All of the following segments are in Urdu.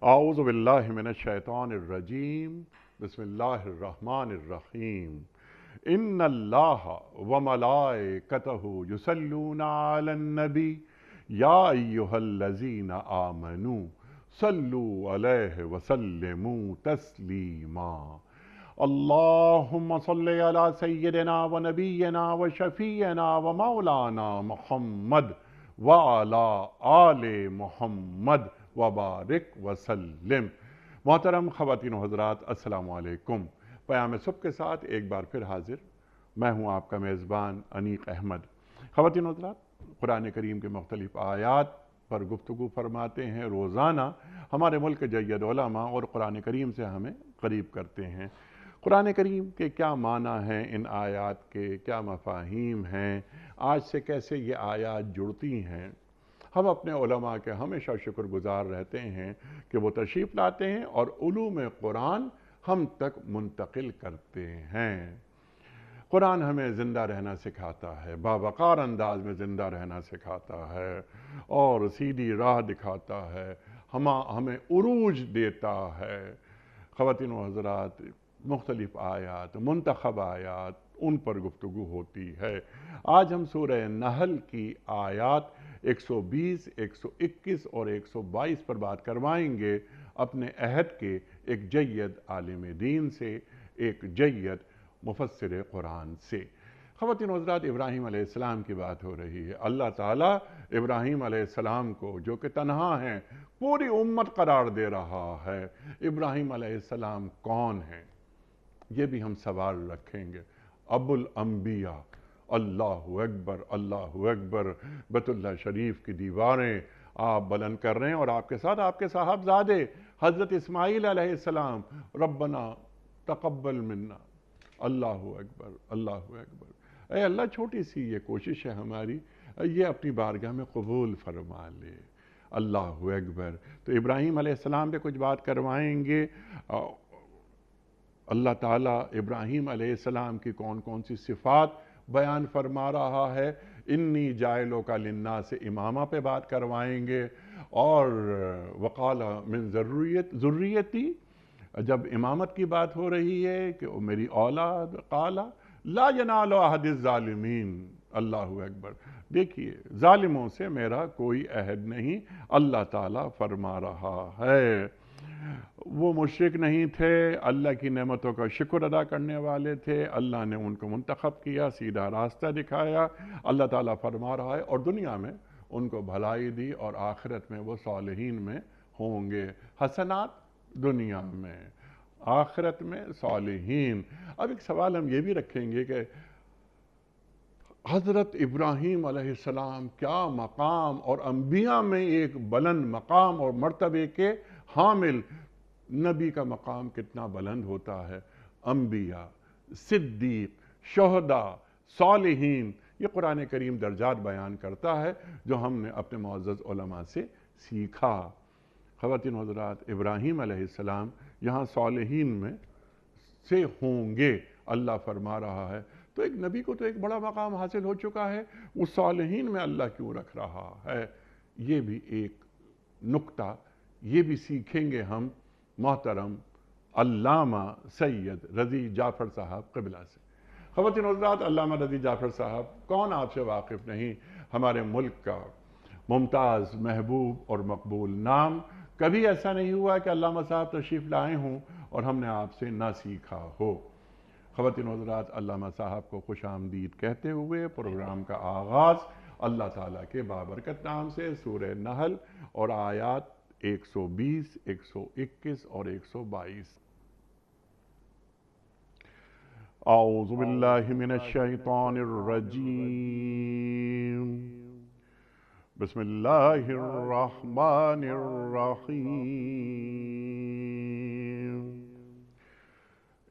اعوذ باللہ من الشیطان الرجیم بسم اللہ الرحمن الرحیم ان اللہ وملائکتہ یصلون علی النبی یا ایہا الذین آمنوا صلوا علیہ وسلموا تسلیما اللہم صلی علی سیدنا و نبینا و شفیعنا و مولانا محمد وعلی آل محمد وبارک وسلم۔ محترم خواتین و حضرات، السلام علیکم۔ پیام صبح کے ساتھ ایک بار پھر حاضر میں ہوں آپ کا میزبان انیق احمد۔ خواتین و حضرات، قرآن کریم کے مختلف آیات پر گفتگو فرماتے ہیں روزانہ ہمارے ملک کے جید علماء، اور قرآن کریم سے ہمیں قریب کرتے ہیں۔ قرآن کریم کے کیا معنی ہیں، ان آیات کے کیا مفاہیم ہیں، آج سے کیسے یہ آیات جڑتی ہیں، ہم اپنے علماء کے ہمیشہ شکر گزار رہتے ہیں کہ وہ تشریف لاتے ہیں اور علوم قرآن ہم تک منتقل کرتے ہیں۔ قرآن ہمیں زندہ رہنا سکھاتا ہے، باوقار انداز میں زندہ رہنا سکھاتا ہے اور سیدھی راہ دکھاتا ہے، ہمیں عروج دیتا ہے۔ خواتین و حضرات، مختلف آیات، منتخب آیات، ان پر گفتگو ہوتی ہے۔ آج ہم سورہ نحل کی آیات 120، 121 اور 122 پر بات کروائیں گے اپنے عہد کے ایک جید عالم دین سے، ایک جید مفسر قرآن سے۔ خواتین و حضرات، ابراہیم علیہ السلام کی بات ہو رہی ہے۔ اللہ تعالیٰ ابراہیم علیہ السلام کو، جو کہ تنہا ہیں، پوری امت قرار دے رہا ہے۔ ابراہیم علیہ السلام کون ہیں، یہ بھی ہم سوال رکھیں گے۔ ابو الانبیاء، اللہ اکبر، اللہ اکبر۔ بیت اللہ شریف کی دیواریں آپ بلند کر رہے ہیں اور آپ کے ساتھ آپ کے صاحبزادے حضرت اسماعیل علیہ السلام، ربنا تقبل منا، اللہ اکبر، اللہ اکبر۔ اے اللہ، چھوٹی سی یہ کوشش ہے ہماری، یہ اپنی بارگاہ میں قبول فرما لے، اللہ اکبر۔ تو ابراہیم علیہ السلام پہ کچھ بات کروائیں گے۔ اللہ تعالیٰ ابراہیم علیہ السلام کی کون کون سی صفات بیان فرما رہا ہے۔ انی جاعلک للناس امامہ پہ بات کروائیں گے، اور وقال من ذریتی، جب امامت کی بات ہو رہی ہے کہ وہ میری اولاد، قال لا ینال عہد الظالمین، اللہ اکبر۔ دیکھیے، ظالموں سے میرا کوئی عہد نہیں، اللہ تعالیٰ فرما رہا ہے۔ وہ مشرک نہیں تھے، اللہ کی نعمتوں کا شکر ادا کرنے والے تھے، اللہ نے ان کو منتخب کیا، سیدھا راستہ دکھایا۔ اللہ تعالیٰ فرما رہا ہے، اور دنیا میں ان کو بھلائی دی، اور آخرت میں وہ صالحین میں ہوں گے۔ حسنات دنیا میں، آخرت میں صالحین۔ اب ایک سوال ہم یہ بھی رکھیں گے کہ حضرت ابراہیم علیہ السلام کیا مقام، اور انبیاء میں ایک بلند مقام اور مرتبے کے حامل، نبی کا مقام کتنا بلند ہوتا ہے۔ انبیاء، صدیق، شہداء، صالحین، یہ قرآن کریم درجات بیان کرتا ہے جو ہم نے اپنے معزز علماء سے سیکھا۔ خواتین و حضرات، ابراہیم علیہ السلام یہاں صالحین میں سے ہوں گے، اللہ فرما رہا ہے۔ تو ایک نبی کو تو ایک بڑا مقام حاصل ہو چکا ہے، وہ صالحین میں اللہ کیوں رکھ رہا ہے؟ یہ بھی ایک نکتہ، یہ بھی سیکھیں گے ہم محترم علامہ سید رضی جعفر صاحب قبلہ سے۔ خواتین و حضرات، علامہ رضی جعفر صاحب کون آپ سے واقف نہیں، ہمارے ملک کا ممتاز، محبوب اور مقبول نام۔ کبھی ایسا نہیں ہوا کہ علامہ صاحب تشریف لائے ہوں اور ہم نے آپ سے نہ سیکھا ہو۔ خواتین و حضرات، علامہ صاحب کو خوش آمدید کہتے ہوئے پروگرام کا آغاز اللہ تعالیٰ کے بابرکت نام سے، سورہ نحل اور آیات 120، 121 اور 122۔ اعوذ باللہ من الشیطان الرجیم، بسم اللہ الرحمن الرحیم۔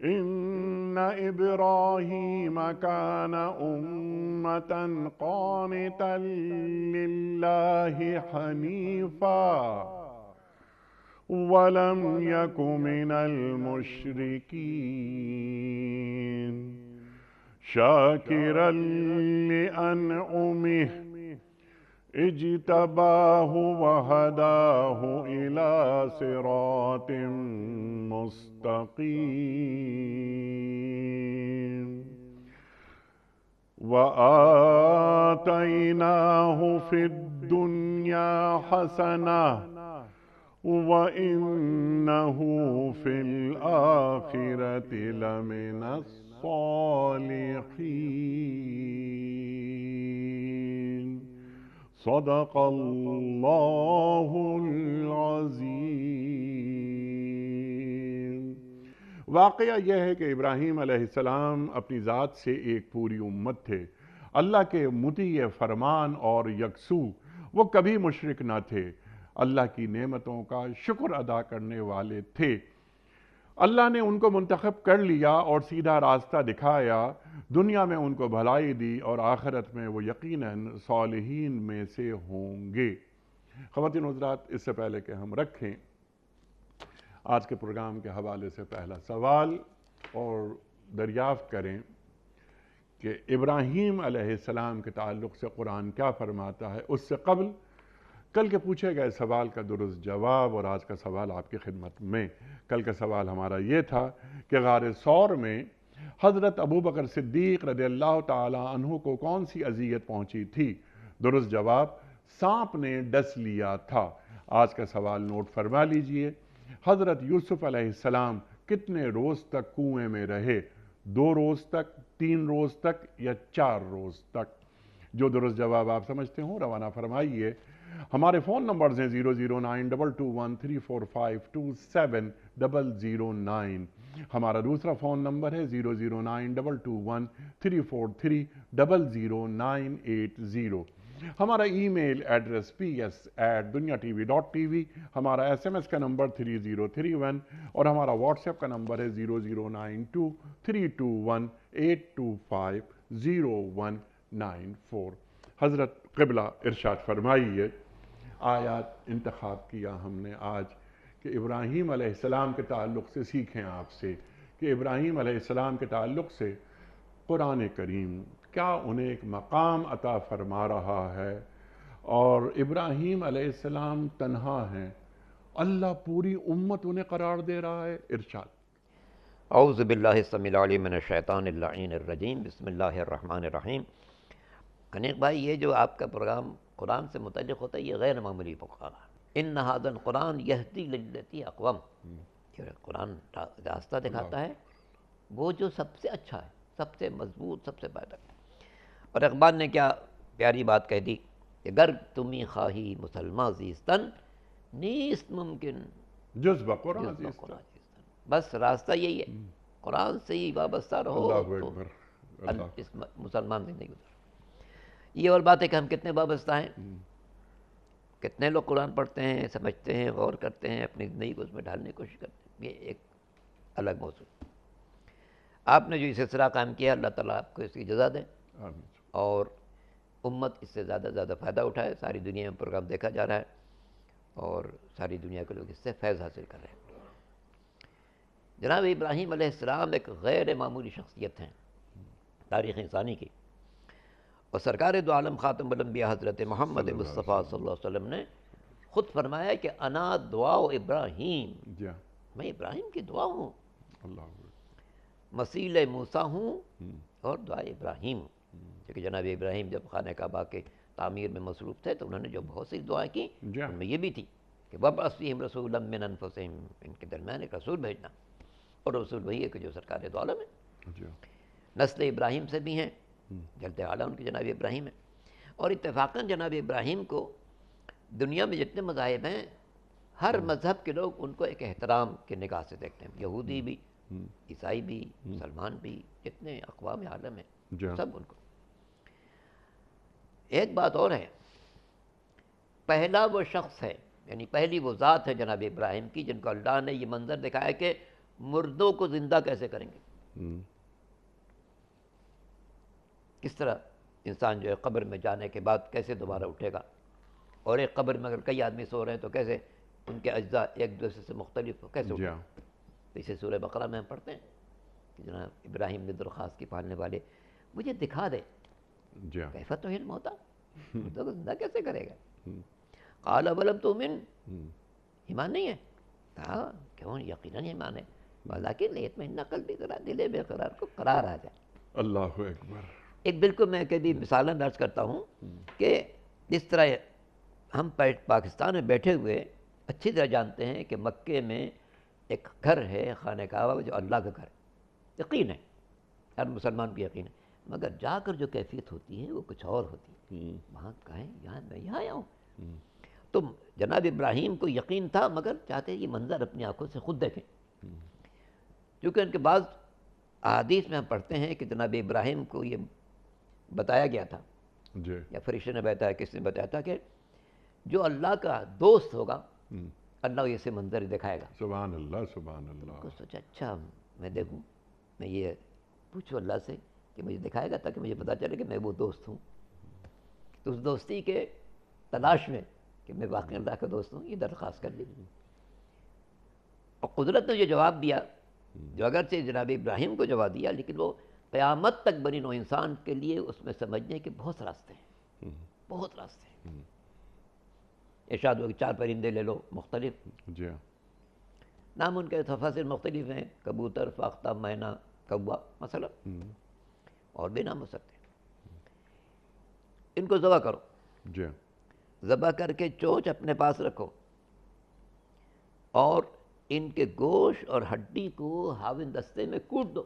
ان ابراہیم کان امۃ قانتا للہ حنیفا وَلَمْ يَكُ مِنَ الْمُشْرِكِينَ شَاكِرًا لِأَنْعُمِهِ اجتباہ وہداہ الی صراط مستقیم وآتیناہ فی الدنیا حسنہ وَإِنَّهُ فِي الْآخِرَةِ لَمِنَ الصَّالِحِينَ صدق اللہ العظیم۔ واقعہ یہ ہے کہ ابراہیم علیہ السلام اپنی ذات سے ایک پوری امت تھے، اللہ کے مطیع فرمان اور یکسو، وہ کبھی مشرک نہ تھے، اللہ کی نعمتوں کا شکر ادا کرنے والے تھے۔ اللہ نے ان کو منتخب کر لیا اور سیدھا راستہ دکھایا، دنیا میں ان کو بھلائی دی اور آخرت میں وہ یقیناً صالحین میں سے ہوں گے۔ خواتین و حضرات، اس سے پہلے کہ ہم رکھیں آج کے پروگرام کے حوالے سے پہلا سوال اور دریافت کریں کہ ابراہیم علیہ السلام کے تعلق سے قرآن کیا فرماتا ہے، اس سے قبل کل کے پوچھے گئے سوال کا درست جواب اور آج کا سوال آپ کی خدمت میں۔ کل کا سوال ہمارا یہ تھا کہ غار ثور میں حضرت ابوبکر صدیق رضی اللہ تعالیٰ عنہ کو کون سی اذیت پہنچی تھی؟ درست جواب، سانپ نے ڈس لیا تھا۔ آج کا سوال نوٹ فرما لیجئے، حضرت یوسف علیہ السلام کتنے روز تک کنویں میں رہے؟ 2 روز تک، 3 روز تک یا 4 روز تک؟ جو درست جواب آپ سمجھتے ہوں روانہ فرمائیے۔ ہمارے فون نمبرز ہیں 0092213452709، ہمارا دوسرا فون نمبر ہے 009222134300980، ہمارا ای میل ایڈریس ps@dunyatv.tv، ہمارا SMS کا نمبر 3031 اور ہمارا واٹس ایپ کا نمبر ہے 009232182500194۔ حضرت قبلہ ارشاد فرمائیے، آیات انتخاب کیا ہم نے آج کہ ابراہیم علیہ السلام کے تعلق سے سیکھیں آپ سے کہ ابراہیم علیہ السلام کے تعلق سے قرآن کریم کیا انہیں ایک مقام عطا فرما رہا ہے، اور ابراہیم علیہ السلام تنہا ہیں، اللہ پوری امت انہیں قرار دے رہا ہے۔ ارشاد۔ اعوذ باللہ السمیع العلیم من الشیطان اللعین الرجیم، بسم اللہ الرحمن الرحیم۔ انیق بھائی، یہ جو آپ کا پروگرام قرآن سے متعلق ہوتا ہے یہ غیر معمولی پروگرام ہے۔ ان ھذا القرآن یہدی للتی اقوم، یہ قرآن راستہ دکھاتا ہے وہ جو سب سے اچھا ہے، سب سے مضبوط، سب سے بہتر۔ اور اقبال نے کیا پیاری بات کہہ دی کہ گر تمہیں خواہی مسلمہ زیستن، نیست ممکن جذبہ قرآن زیستن۔ بس راستہ یہی ہے، قرآن سے ہی وابستہ رہو اللہ تو اکبر، اس مسلمان زندگی گزر۔ یہ اور بات ہے کہ ہم کتنے وابستہ ہیں، کتنے لوگ قرآن پڑھتے ہیں، سمجھتے ہیں، غور کرتے ہیں، اپنی زندگی کو اس میں ڈھالنے کی کوشش کرتے ہیں، یہ ایک الگ موضوع۔ آپ نے جو یہ سلسلہ قائم کیا، اللہ تعالیٰ آپ کو اس کی جزا دے اور امت اس سے زیادہ زیادہ فائدہ اٹھائے۔ ساری دنیا میں پروگرام دیکھا جا رہا ہے اور ساری دنیا کے لوگ اس سے فیض حاصل کر رہے ہیں۔ جناب ابراہیم علیہ السلام ایک غیر معمولی شخصیت ہیں تاریخ انسانی کی، اور سرکار دو عالم خاتم الانبیاء حضرت محمد مصطفیٰ صلی اللہ علیہ وسلم نے خود فرمایا کہ انا دعا ابراہیم، میں ابراہیم کی دعا ہوں، مسیل موسیٰ ہوں اور دعا ابراہیم ہوں۔ کیونکہ جناب ابراہیم جب خانہ کعبہ کے تعمیر میں مصروف تھے تو انہوں نے جو بہت سی دعائیں کی، ان میں یہ بھی تھی کہ وَابْعَثْ فِيهِمْ رَسُولًا مِّنْ أَنفُسِهِمْ، ان کے درمیان ایک رسول بھیجنا، اور رسول وہی ہے کہ جو سرکار دو عالم ہے، نسل ابراہیم سے بھی ہیں، جلد اعلیٰ ان کی جناب ابراہیم ہے۔ اور اتفاقاً جناب ابراہیم کو دنیا میں جتنے مذاہب ہیں، ہر مذہب کے لوگ ان کو ایک احترام کی نگاہ سے دیکھتے ہیں، یہودی بھی، عیسائی بھی، مسلمان بھی، جتنے اقوام عالم ہیں سب ان کو۔ ایک بات اور ہے، پہلا وہ شخص ہے، یعنی پہلی وہ ذات ہے جناب ابراہیم کی جن کو اللہ نے یہ منظر دکھایا کہ مردوں کو زندہ کیسے کریں گے، کس طرح انسان جو ہے قبر میں جانے کے بعد کیسے دوبارہ اٹھے گا، اور ایک قبر میں اگر کئی آدمی سو رہے ہیں تو کیسے ان کے اجزاء ایک دوسرے سے مختلف ہو، کیسے اٹھے گا۔ اسے سورہ بقرہ میں ہم پڑھتے ہیں کہ جناب ابراہیم نے درخواست کی پالنے والے مجھے دکھا دے کیف تحیی الموتیٰ، مردوں کو زندہ کیسے کرے گا؟ قال ولم تؤمن، ایمان نہیں ہے؟ ہاں کیوں، یقیناً ایمان ہے، ولیکن لیطمئن قلبی، ذرا دل بے قرار کو قرار آ جائے۔ اللہ اکبر۔ ایک بالکل میں کبھی مثالاً عرض کرتا ہوں کہ جس طرح ہم پاکستان میں بیٹھے ہوئے اچھی طرح جانتے ہیں کہ مکے میں ایک گھر ہے خانہ کعبہ جو اللہ کا گھر ہے، یقین ہے ہر مسلمان کو یقین ہے، مگر جا کر جو کیفیت ہوتی ہے وہ کچھ اور ہوتی ہے۔ وہاں کہیں یہاں میں یہاں آیا ہوں، تو جناب ابراہیم کو یقین تھا، مگر چاہتے یہ منظر اپنی آنکھوں سے خود دیکھیں، کیونکہ ان کے بعض احادیث میں ہم پڑھتے ہیں کہ جناب ابراہیم کو یہ بتایا گیا تھا، جی یا فرشتے نے بتایا، کس نے بتایا تھا کہ جو اللہ کا دوست ہوگا اللہ کو اسے منظر دکھائے گا۔ سبحان اللہ سبحان اللہ۔ تو سوچا اچھا میں دیکھوں، میں یہ پوچھوں اللہ سے کہ مجھے دکھائے گا تاکہ مجھے پتا چلے کہ میں وہ دوست ہوں۔ تو اس دوستی کے تلاش میں کہ میں واقعی اللہ کا دوست ہوں، یہ درخواست کر لی، اور قدرت نے یہ جواب دیا، جو اگرچہ جناب ابراہیم کو جواب دیا، لیکن وہ قیامت تک بنی نوع انسان کے لیے اس میں سمجھنے کے بہت راستے ہیں، بہت راستے ہیں۔ ارشاد ہو کہ 4 پرندے لے لو مختلف، جی ہاں، نام ان کے تفاصر مختلف ہیں، کبوتر، فاختہ، مینا، کوا مثلا، اور بھی نام ہو سکتے ہیں۔ ان کو ذبح کرو، جی ہاں، ذبح کر کے چونچ اپنے پاس رکھو، اور ان کے گوشت اور ہڈی کو ہاون دستے میں کوٹ دو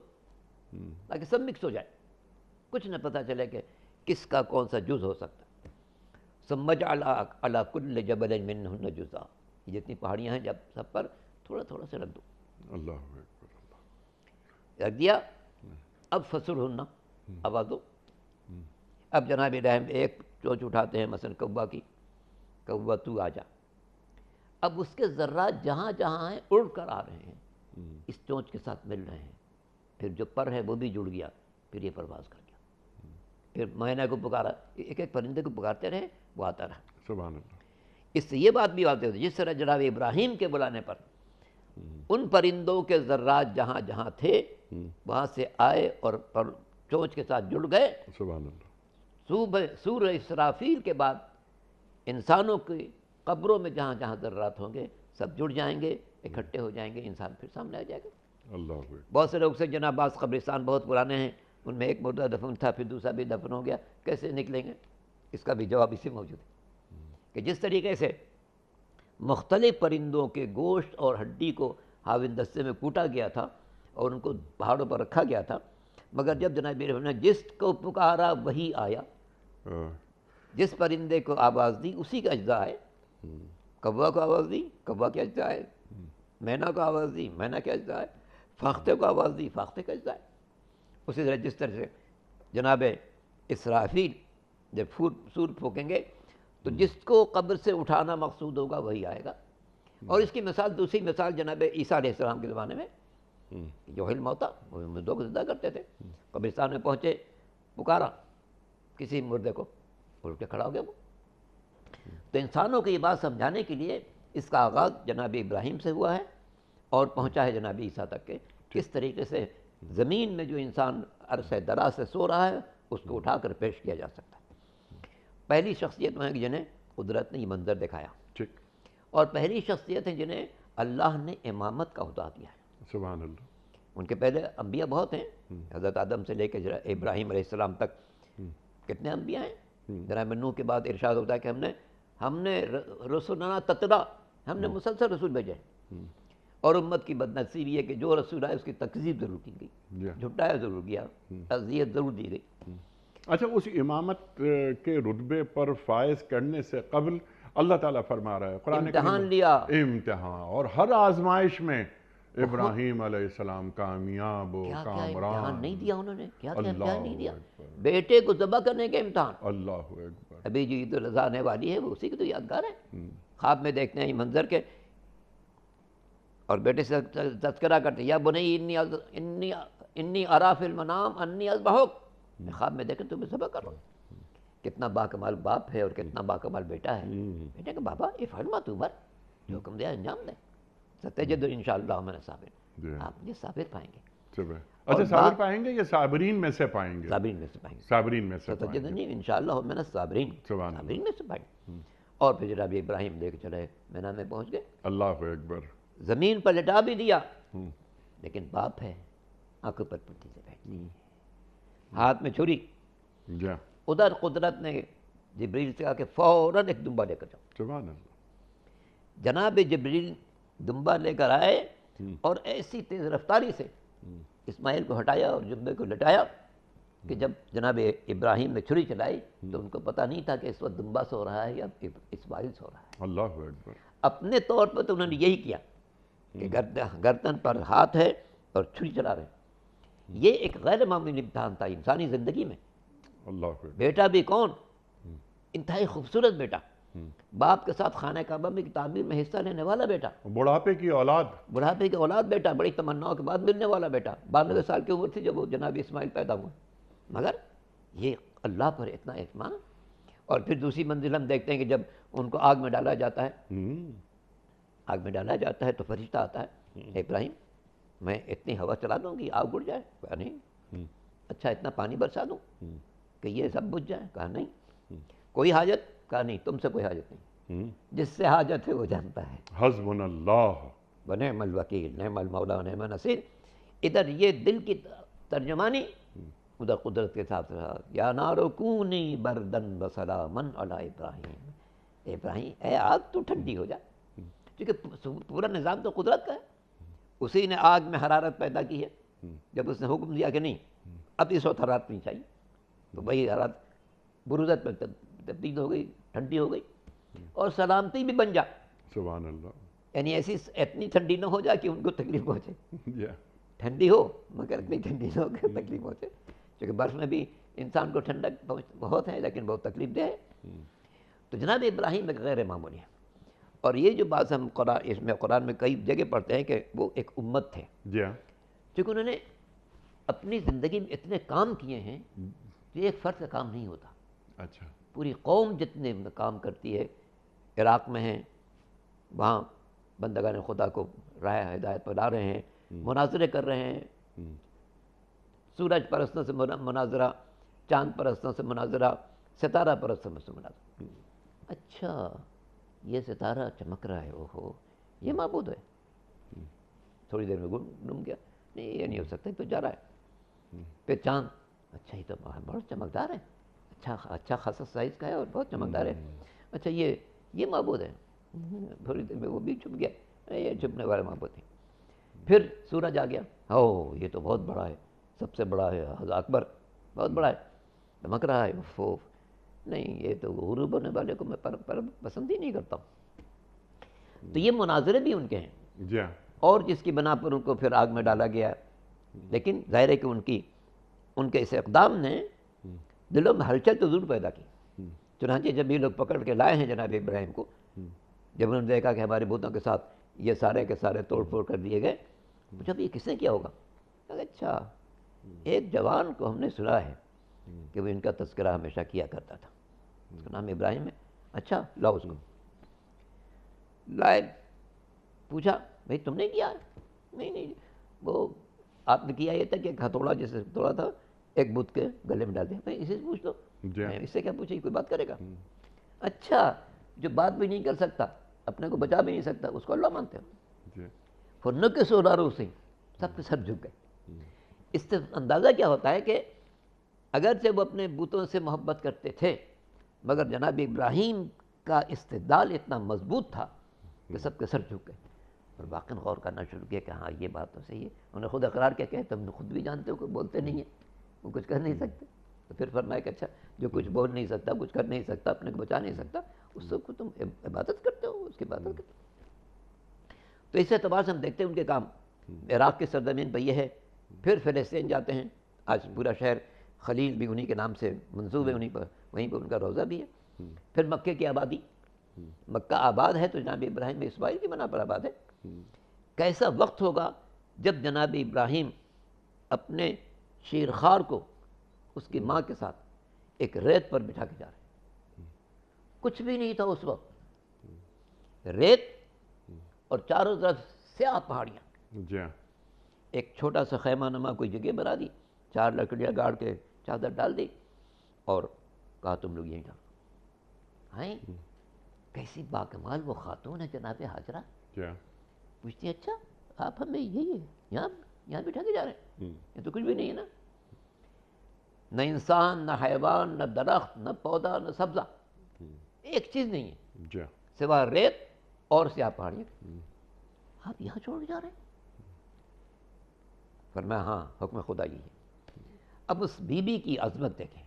تاکہ سب مکس ہو جائے، کچھ نہ پتہ چلے کہ کس کا کون سا جز ہو سکتا ہے۔ ثم اجعل علی کل جبل منہن جزءا، یہ جتنی پہاڑیاں ہیں جب سب پر تھوڑا تھوڑا سے رکھ دو، اللہ اکبر اللہ۔ رکھ دیا، اب فسرہن، آواز دو۔ اب جناب ابراہیم ایک چونچ اٹھاتے ہیں مثلا کوا کی، کوا تو آ جا، اب اس کے ذرات جہاں جہاں ہیں اڑ کر آ رہے ہیں، اس چونچ کے ساتھ مل رہے ہیں، پھر جو پر ہے وہ بھی جڑ گیا، پھر یہ پرواز کر گیا، پھر مینا کو پکارا، ایک ایک پرندے کو پکارتے رہے، وہ آتا رہا۔ سبحان اللہ۔ اس سے یہ بات بھی واضح ہوتی ہے جس طرح جناب ابراہیم کے بلانے پر ان پرندوں کے ذرات جہاں جہاں تھے وہاں سے آئے اور چونچ کے ساتھ جڑ گئے۔ سبحان اللہ۔ سورہ اسرافیل کے بعد انسانوں کی قبروں میں جہاں جہاں ذرات ہوں گے سب جڑ جائیں گے، اکٹھے ہو جائیں گے، انسان پھر سامنے آ جائے گا۔ اللہ اکبر۔ بہت سے لوگ سے جناب بعض قبرستان بہت پرانے ہیں، ان میں ایک مردہ دفن تھا، پھر دوسرا بھی دفن ہو گیا، کیسے نکلیں گے؟ اس کا بھی جواب اسی موجود ہے کہ جس طریقے سے مختلف پرندوں کے گوشت اور ہڈی کو ہاون دستے میں کوٹا گیا تھا اور ان کو پہاڑوں پر رکھا گیا تھا، مگر جب جناب ابراہیم نے جس کو پکارا وہی آیا، جس پرندے کو آواز دی اسی کا اجزاء ہے، کوا کو آواز دی کوا کے اجزاء ہے، مینا کو آواز دی مینا کے اجزاء ہے، فاختے کو آواز دی فاختے کا اجزاء ہے۔ اسی طرح جس طرح سے جناب اسرافیل جب سور پھونکیں گے تو جس کو قبر سے اٹھانا مقصود ہوگا وہی آئے گا۔ اور اس کی مثال، دوسری مثال جناب عیسیٰ علیہ السلام کے زمانے میں جو علم ہوتا وہ مردوں کو زندہ کرتے تھے، قبرستان میں پہنچے، پکارا کسی مردے کو، اٹھ کے کھڑا ہو گیا وہ۔ تو انسانوں کو یہ بات سمجھانے کے لیے اس کا آغاز جناب ابراہیم سے ہوا ہے اور پہنچا ہے جناب عیسیٰ تک کہ کس طریقے سے زمین میں جو انسان عرصہ دراز سے سو رہا ہے اس کو اٹھا کر پیش کیا جا سکتا ہے۔ پہلی شخصیت وہ ہیں جنہیں قدرت نے یہ منظر دکھایا، ٹھیک، اور پہلی شخصیت ہیں جنہیں اللہ نے امامت کا عہدہ دیا ہے۔ سبحان اللہ۔ ان کے پہلے انبیاء بہت ہیں، حضرت آدم سے لے کے ابراہیم علیہ السلام تک کتنے انبیاء ہیں۔ جناب نوح کے بعد ارشاد ہوتا ہے کہ ہم نے رسولنا تترا، ہم نے مسلسل رسول بھیجے، اور امت کی بدنصیبی ہے کہ جو رسول آئے اس کی تکذیب ضرور کی گئی، جھٹایا ضرور گیا، اذیت ضرور دی گئی۔ اچھا، اس امامت کے رتبے پر فائز کرنے سے قبل اللہ تعالیٰ فرما رہا ہے قرآن امتحان لیا، امتحان، اور ہر آزمائش میں ابراہیم علیہ السلام کامیاب و کیا کامران۔ امتحان نہیں دیا انہوں نے، کیا اللہ امتحان نہیں دیا، اکبر، بیٹے کو ذبح کرنے کے امتحان۔ اللہ اکبر۔ ابھی جو عید الاضحیٰ آنے والی ہے وہ اسی کی تو یادگار ہے، خواب میں دیکھتے ہیں یہ منظر کے، اور بیٹے سے تذکرہ کرتے یا بنی انی ارا فی المنام انی اذبحک، میں خواب میں دیکھیں تمہیں ذبح کر رہا ہوں۔ کتنا باکمال باپ ہے اور کتنا باکمال بیٹا ہے۔ بیٹے کہ بابا افعل ما تؤمر، جو حکم دیا انجام دیں، ستجد انشاءاللہ من الصابرین، آپ یہ ثابت پائیں گے۔ صبح اچھا صابر پائیں گے یا صابرین میں سے پائیں گے؟ صابرین میں سے پائیں گے، صابرین میں سے پائیں گے، نہیں انشاءاللہ من الصابرین، سبحان اللہ، صابرین میں سے پائیں گے۔ اور پھر جناب ابراہیم لے کے چلے مینا میں پہنچ گئے، اللہ اکبر، زمین پر لٹا بھی دیا، لیکن باپ ہے، آنکھوں پر پٹی سے بیٹھتی ہے، ہاتھ میں چھری، جی ادھر قدرت نے جبریل سے کہا کہ فوراً ایک دمبا لے کر جاؤ۔ سبحان اللہ، جناب جبریل دمبا لے کر آئے اور ایسی تیز رفتاری سے اسماعیل کو ہٹایا اور جمبے کو لٹایا کہ جب جناب ابراہیم نے چھری چلائی تو ان کو پتہ نہیں تھا کہ اس وقت دمبا سو رہا ہے یا اسماعیل سو رہا ہے۔ اللہ اکبر، اپنے طور پر تو انہوں نے یہی کیا کہ گردن پر ہاتھ ہے اور چھری چلا رہے ہیں۔ یہ ایک غیر معمولی امتحان تھا انسانی زندگی میں۔ اللہ اکبر، بیٹا بھی کون، انتہائی خوبصورت بیٹا، باپ کے ساتھ خانہ کعبہ میں کی تعمیر میں حصہ لینے والا بیٹا، بڑھاپے کی اولاد، بڑھاپے کی اولاد بیٹا، بڑی تمناؤں کے بعد ملنے والا بیٹا، 92 سال کی عمر تھی جب وہ جناب اسماعیل پیدا ہوئے، مگر یہ اللہ پر اتنا اعتماد۔ اور پھر دوسری منزل ہم دیکھتے ہیں کہ جب ان کو آگ میں ڈالا جاتا ہے، آگ میں ڈالا جاتا ہے تو فرشتہ آتا ہے، ابراہیم میں اتنی ہوا چلا دوں گی آگ اڑ جائے؟ کہا نہیں۔ اچھا اتنا پانی برسا دوں کہ یہ سب بجھ جائے؟ کہا نہیں۔ کوئی حاجت؟ کہا نہیں، تم سے کوئی حاجت نہیں، جس سے حاجت ہے وہ جانتا ہے۔ حسبنا اللہ، ونعم الوکیل، نعم المولا نعم النصیر۔ ادھر یہ دل کی ترجمانی، ادھر قدرت کے ساتھ رہا، یا نار کونی بردن وسلاما علی ابراہیم، ابراہیم اے آگ تو ٹھنڈی ہو جا، کیونکہ پورا نظام تو قدرت کا ہے، اسی نے آگ میں حرارت پیدا کی ہے۔ جب اس نے حکم دیا کہ نہیں اب اس وقت حرارت نہیں چاہیے، تو وہی حرارت برودت میں تبدیل ہو گئی، ٹھنڈی ہو گئی، اور سلامتی بھی بن جا، سبحان اللہ، یعنی ایسی اتنی ٹھنڈی نہ ہو جائے کہ ان کو تکلیف پہنچے، جی ٹھنڈی ہو مگر اتنی ٹھنڈی نہ ہو کہ تکلیف پہنچے، کیونکہ برف میں بھی انسان کو ٹھنڈک بہت ہے لیکن بہت تکلیف دہ ہے۔ تو جناب ابراہیم ایک غیر معمولی ہے، اور یہ جو بات ہم قرآن میں کئی جگہ پڑھتے ہیں کہ وہ ایک امت تھے، جی ہاں، کیونکہ انہوں نے اپنی زندگی میں اتنے کام کیے ہیں کہ ایک فرد کا کام نہیں ہوتا، اچھا، پوری قوم جتنے کام کرتی ہے، عراق میں ہیں، وہاں بندگان خدا کو راہ ہدایت پر لا رہے ہیں، مناظرے کر رہے ہیں، سورج پرستوں سے مناظرہ، چاند پرستوں سے مناظرہ، ستارہ پرستوں سے مناظرہ۔ اچھا یہ ستارہ چمک رہا ہے، اوہو یہ معبود ہے، تھوڑی دیر میں گم گیا، نہیں یہ نہیں ہو سکتا، تو جا رہا ہے۔ پھر چاند، اچھا یہ تو بہت چمکدار ہے، اچھا خاصا سائز کا ہے اور بہت چمکدار ہے، اچھا یہ معبود ہے، تھوڑی دیر میں وہ بھی چھپ گیا، یہ چھپنے والے معبود ہیں۔ پھر سورج آ گیا، او یہ تو بہت بڑا ہے، سب سے بڑا ہے، اللہ اکبر، بہت بڑا ہے، چمک رہا ہے، نہیں یہ تو غروب ہونے والے کو میں پسند ہی نہیں کرتا ہوں۔ تو یہ مناظرے بھی ان کے ہیں، جی ہاں، اور جس کی بنا پر ان کو پھر آگ میں ڈالا گیا، لیکن ظاہر ہے کہ ان کے اس اقدام نے دلوں میں ہلچل تو ضرور پیدا کی۔ چنانچہ جب یہ لوگ پکڑ کے لائے ہیں جناب ابراہیم کو، جب انہوں نے دیکھا کہ ہمارے بتوں کے ساتھ یہ سارے کے سارے توڑ پھوڑ کر دیے گئے، جب یہ کس نے کیا ہوگا؟ اچھا ایک جوان کو ہم نے سنا ہے کہ وہ ان کا تذکرہ ہمیشہ کیا کرتا تھا، اس کا نام ابراہیم ہے، اچھا لاؤ اس کو لائے، پوچھا بھئی تم نے کیا؟ نہیں وہ آپ نے کیا یہ تھا کہ ایک ہتھوڑا جیسے توڑا تھا ایک بت کے گلے میں ڈال دیا، میں اسے پوچھ لو، میں اس سے کیا پوچھے، کوئی بات کرے گا؟ اچھا جو بات بھی نہیں کر سکتا، اپنے کو بچا بھی نہیں سکتا، اس کو اللہ مانتے ہو؟ فنکسوا رؤوسہم، سب کے سر جھک گئے۔ اس سے اندازہ کیا ہوتا ہے کہ اگرچہ وہ اپنے بتوں سے محبت کرتے تھے، مگر جناب ابراہیم کا استدلال اتنا مضبوط تھا کہ سب کے سر جھک گئے، اور واقعی غور کرنا شروع کیا کہ ہاں یہ بات تو صحیح ہے۔ انہوں نے خود اقرار کیا کہ تم خود بھی جانتے ہو کہ بولتے نہیں ہیں، وہ کچھ کر نہیں سکتے، تو پھر فرمایا کہ اچھا جو کچھ بول نہیں سکتا، کچھ کر نہیں سکتا، اپنے کو بچا نہیں سکتا، اس سے کو تم عبادت کرتے ہو، اس کی عبادت کرتے ہو۔ تو اس اعتبار سے ہم دیکھتے ہیں ان کے کام عراق کی سرزمین پہ یہ ہے، پھر فلسطین جاتے ہیں، آج پورا شہر خلیل بھی انہی کے نام سے منسوب ہے، وہیں پہ ان کا روضہ بھی ہے۔ پھر مکے کی آبادی، مکہ آباد ہے تو جناب ابراہیم اسماعیل کی بنا پر آباد ہے۔ کیسا وقت ہوگا جب جناب ابراہیم اپنے شیرخوار کو اس کی ماں کے ساتھ ایک ریت پر بٹھا کے جا رہے ہیں، کچھ بھی نہیں تھا اس وقت، ریت اور چاروں طرف سیاہ پہاڑیاں، جی ہاں، ایک چھوٹا سا خیمہ نما کوئی جگہ بنا دی، 4 لکڑیاں گاڑ کے چادر ڈال دی اور کہا تم لوگ یہیں جاؤ. ہیں کیسی باکمال وہ خاتون ہے جناب حاجرہ. کیا پوچھتی ہیں اچھا آپ ہمیں یہاں بٹھا کے جا رہے ہیں؟ یہ تو کچھ بھی نہیں ہے نا، نہ انسان نہ حیوان نہ درخت نہ پودا نہ سبزہ، ایک چیز نہیں ہے جی سوا ریت اور سیاہ پہاڑیاں. آپ یہاں چھوڑ کے جا رہے ہیں؟ فرمایا ہاں حکم خدا یہ ہے. اب اس بی بی کی عظمت دیکھیں.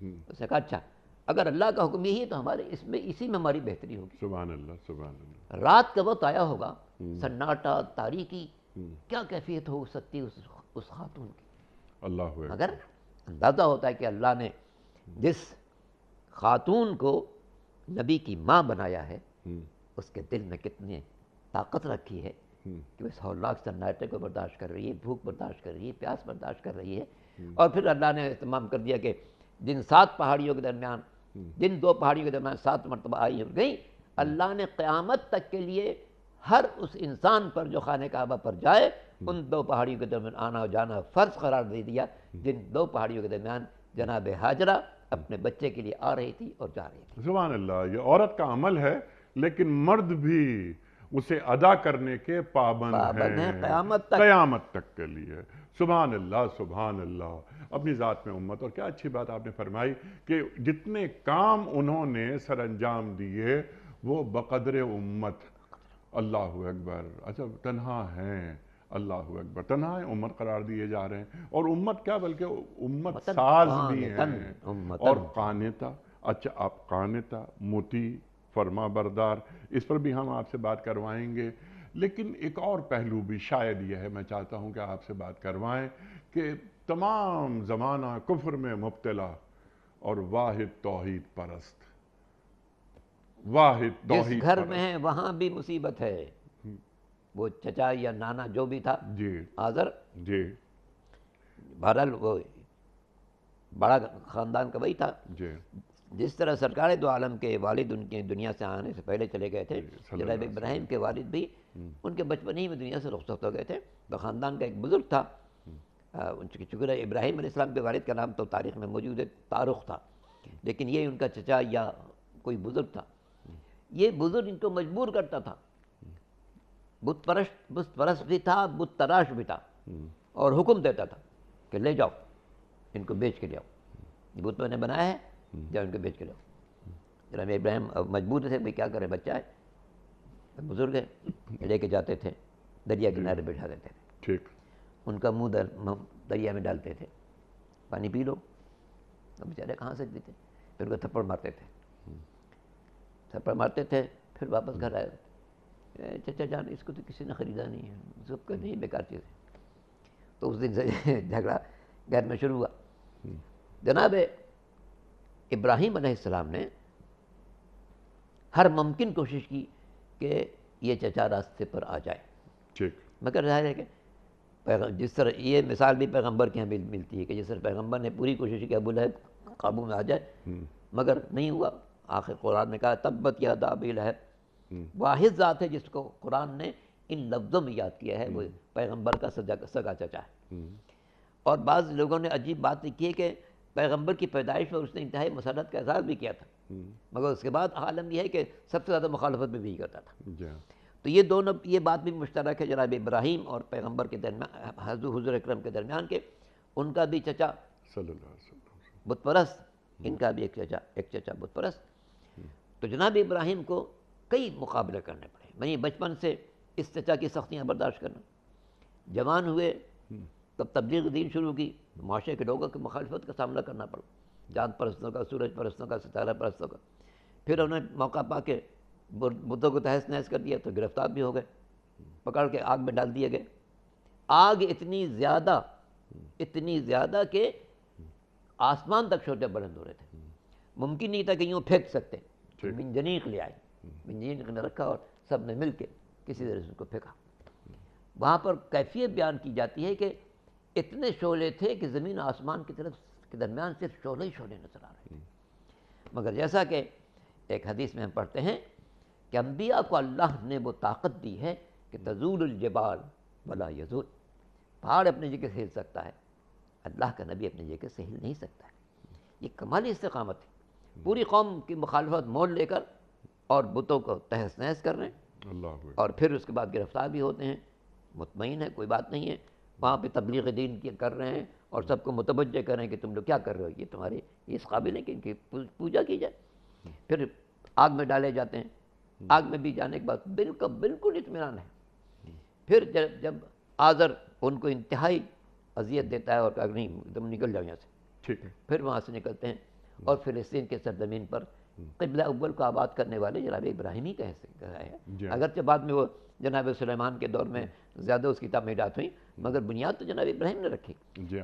اس نے کہا اچھا اگر اللہ کا حکم یہی ہے تو ہمارے اسی میں ہماری بہتری ہوگی. سبحان اللہ سبحان اللہ. رات کا وقت آیا ہوگا، سناٹا تاریکی، کیا کیفیت ہو سکتی اس خاتون کی. اللہ اکبر. مگر اندازہ ہوتا ہے کہ اللہ نے جس خاتون کو نبی کی ماں بنایا ہے اس کے دل میں کتنی طاقت رکھی ہے کہ وہ ہولناک سناٹے کو برداشت کر رہی ہے، بھوک برداشت کر رہی ہے، پیاس برداشت کر رہی ہے. اور پھر اللہ نے اہتمام کر دیا کہ جن 7 پہاڑیوں کے درمیان، جن 2 پہاڑیوں کے درمیان 7 مرتبہ آئی اور گئی، اللہ نے قیامت تک کے لیے ہر اس انسان پر جو خانہ کعبہ پر جائے ان 2 پہاڑیوں کے درمیان آنا اور جانا فرض قرار دے دیا، جن 2 پہاڑیوں کے درمیان جناب حاجرہ اپنے بچے کے لیے آ رہی تھی اور جا رہی تھی. سبحان اللہ. یہ عورت کا عمل ہے لیکن مرد بھی اسے ادا کرنے کے پابند ہیں قیامت تک کے لیے. سبحان اللہ سبحان اللہ. اپنی ذات میں امت. اور کیا اچھی بات آپ نے فرمائی کہ جتنے کام انہوں نے سر انجام دیے وہ بقدر امت. اللہ اکبر. اچھا تنہا ہیں، اللہ اکبر، تنہا امت قرار دیے جا رہے ہیں. اور امت کیا بلکہ امت ساز بھی ہیں اور قانتہ. اچھا آپ قانتہ، مطیع، فرما بردار، اس پر بھی ہم آپ سے بات کروائیں گے. لیکن ایک اور پہلو بھی شاید یہ ہے، میں چاہتا ہوں کہ آپ سے بات کروائیں کہ تمام زمانہ کفر میں مبتلا اور واحد توحید پرست، واحد توحید جس گھر میں ہے وہاں بھی مصیبت ہے. وہ چچا یا نانا جو بھی تھا جی آذر، جی بہرحال وہ بڑا خاندان کا وہی تھا. جی جس طرح سرکار دو عالم کے والد ان کے دنیا سے آنے سے پہلے چلے گئے تھے، جناب ابراہیم کے والد بھی ان کے بچپن ہی میں دنیا سے رخصت ہو گئے تھے. تو خاندان کا ایک بزرگ تھا، ان کی چکر ابراہیم علیہ السلام کے والد کا نام تو تاریخ میں موجود ہے تارخ تھا، لیکن یہ ان کا چچا یا کوئی بزرگ تھا. یہ بزرگ ان کو مجبور کرتا تھا. بت پرست بھی تھا، بت تراش بھی تھا، اور حکم دیتا تھا کہ لے جاؤ ان کو بیچ کے لے آؤ، یہ بت میں نے بنایا ہے، جاؤ ان کو بیچ کے لے آؤ. جناب ابراہیم مجبور تھے بھائی کیا کرے، بچہ ہے، بزرگ ہے، لے کے جاتے تھے، دریا کنارے بٹھا دیتے تھے. ٹھیک. ان کا منہ دریا میں ڈالتے تھے، پانی پی لو. تو بیچارے کہاں سے پیتے، پھر ان کو تھپڑ مارتے تھے، تھپڑ مارتے تھے، پھر واپس گھر آئے. چچا جان اس کو تو کسی نے خریدا نہیں ہے، سب کا نہیں، بیکار چیز ہے. تو اس دن سے جھگڑا گھر میں شروع ہوا. جناب ابراہیم علیہ السلام نے ہر ممکن کوشش کی کہ یہ چچا راستے پر آ جائے. ٹھیک. مگر ظاہر ہے کہ جس طرح یہ مثال بھی پیغمبر کے ہمیں ملتی ہے کہ جس طرح پیغمبر نے پوری کوشش کی ابو لہب قابو میں آ جائے مگر نہیں ہوا. آخر قرآن نے کہا تبت یادا ابی لہب. واحد ذات ہے جس کو قرآن نے ان لفظوں میں یاد کیا ہے، وہ پیغمبر کا سگا چچا ہے. اور بعض لوگوں نے عجیب بات کی ہے کہ پیغمبر کی پیدائش میں اس نے انتہائی مسرت کا اظہار بھی کیا تھا، مگر اس کے بعد عالم یہ ہے کہ سب سے زیادہ مخالفت بھی وہی کرتا تھا. تو یہ دونوں، یہ بات بھی مشترک ہے جناب ابراہیم اور پیغمبر کے درمیان، حضور اکرم کے درمیان کے ان کا بھی چچا صلی اللہ علیہ وسلم بت پرست، ان کا بھی ایک چچا بت پرست. تو جناب ابراہیم کو کئی مقابلے کرنے پڑے. میں بچپن سے اس چچا کی سختیاں برداشت کرنا، جوان ہوئے تب تبلیغ دین شروع کی، معاشرے کے لوگوں کی مخالفت کا سامنا کرنا پڑا، چاند پرستوں کا، سورج پرستوں کا، ستارہ پرستوں کا. پھر انہیں موقع پا کے بدھوں کو تہس نہس کر دیا تو گرفتار بھی ہو گئے، پکڑ کے آگ میں ڈال دیے گئے. آگ اتنی زیادہ کہ آسمان تک چھوٹے بلند ہو رہے تھے، ممکن نہیں تھا کہ یوں پھینک سکتے. منجنیق لے آئے، منجنیق نے رکھا اور سب نے مل کے کسی طرح سے ان کو پھینکا. وہاں پر کیفیت بیان کی جاتی ہے کہ اتنے شعلے تھے کہ زمین و آسمان کی طرف کے درمیان صرف شعلے ہی شعلے نظر آ رہے تھے. مگر جیسا کہ ایک حدیث میں ہم پڑھتے ہیں کہ انبیاء کو اللہ نے وہ طاقت دی ہے کہ تزول الجبال ولا یزول، پہاڑ اپنی جگہ سے ہل سکتا ہے، اللہ کا نبی اپنی جگہ سے ہل نہیں سکتا ہے۔ یہ کمالی استقامت ہے، پوری قوم کی مخالفت مول لے کر اور بتوں کو تہس نہس کر رہے ہیں، اللہ اکبر۔ اور پھر اس کے بعد گرفتار بھی ہوتے ہیں، مطمئن ہے کوئی بات نہیں ہے، وہاں پہ تبلیغ دین کی کر رہے ہیں اور سب کو متوجہ کر رہے ہیں کہ تم لوگ کیا کر رہے ہو، یہ تمہاری یہ اس قابل ہے کہ ان کی پوجا کی جائے۔ پھر آگ میں ڈالے جاتے ہیں، آگ میں بھی جانے کے بعد بالکل اطمینان ہے۔ پھر جب آذر ان کو انتہائی اذیت دیتا ہے اور کہا نہیں تم نکل جاؤ یہاں سے، ٹھیک ہے، پھر وہاں سے نکلتے ہیں اور فلسطین کے سرزمین پر قبلہ اول کو آباد کرنے والے جناب ابراہیم ہی کہا ہے، اگرچہ بعد میں وہ جناب سلیمان کے دور میں زیادہ اس کی تعمیرات ہوئیں، مگر بنیاد تو جناب ابراہیم نے رکھی۔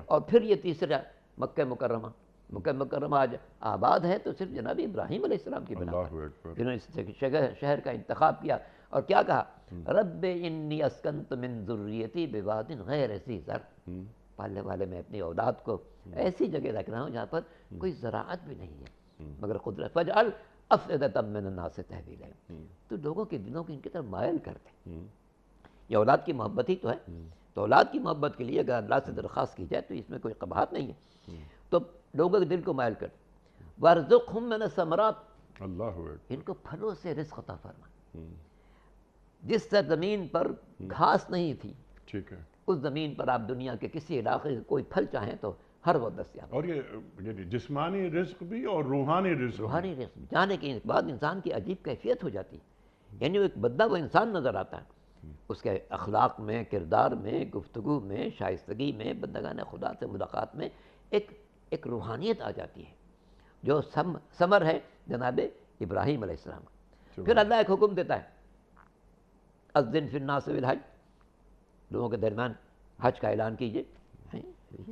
اور پھر یہ تیسرا مکہ مکرمہ آج آباد ہے تو صرف جناب ابراہیم علیہ السلام کی بنا پر، جنہوں نے اس شہر کا انتخاب کیا اور کیا کہا، رب انی اسکنت من ذریتی بواد غیر ذی زرع، پالنے والے میں اپنی اولاد کو ایسی جگہ رکھ رہا ہوں جہاں پر کوئی زراعت بھی نہیں ہے مگر قدرت، فاجعل افئدۃ من الناس تہوی الیہم، تو لوگوں کے دلوں کو ان کی طرف مائل کر دے۔ یہ اولاد کی محبت ہی تو ہے، تو اولاد کی محبت کے لیے اگر اللہ سے درخواست کی جائے تو اس میں کوئی قباحت نہیں ہے، تو لوگوں کے دل کو مائل کر دے۔ وارزقہم من الثمرات، اللہ ان کو پھلوں سے رزق عطا فرما۔ جس زمین پر گھاس نہیں تھی ٹھیک ہے، اس زمین پر آپ دنیا کے کسی علاقے کے کوئی پھل چاہیں تو ہر وقت دستیاب، اور یہ جسمانی رزق بھی اور روحانی رزق بھی۔ روحانی رزق جانے کے بعد انسان کی عجیب کیفیت ہو جاتی ہے، یعنی وہ ایک بدلہ وہ انسان نظر آتا ہے، اس کے اخلاق میں، کردار میں، گفتگو میں، شائستگی میں، بندگان خدا سے ملاقات میں ایک روحانیت آ جاتی ہے جو ثمر ہے جناب ابراہیم علیہ السلام کا۔ پھر اللہ ایک حکم دیتا ہے، اذن فی الناس بالحج، لوگوں کے درمیان حج کا اعلان کیجئے۔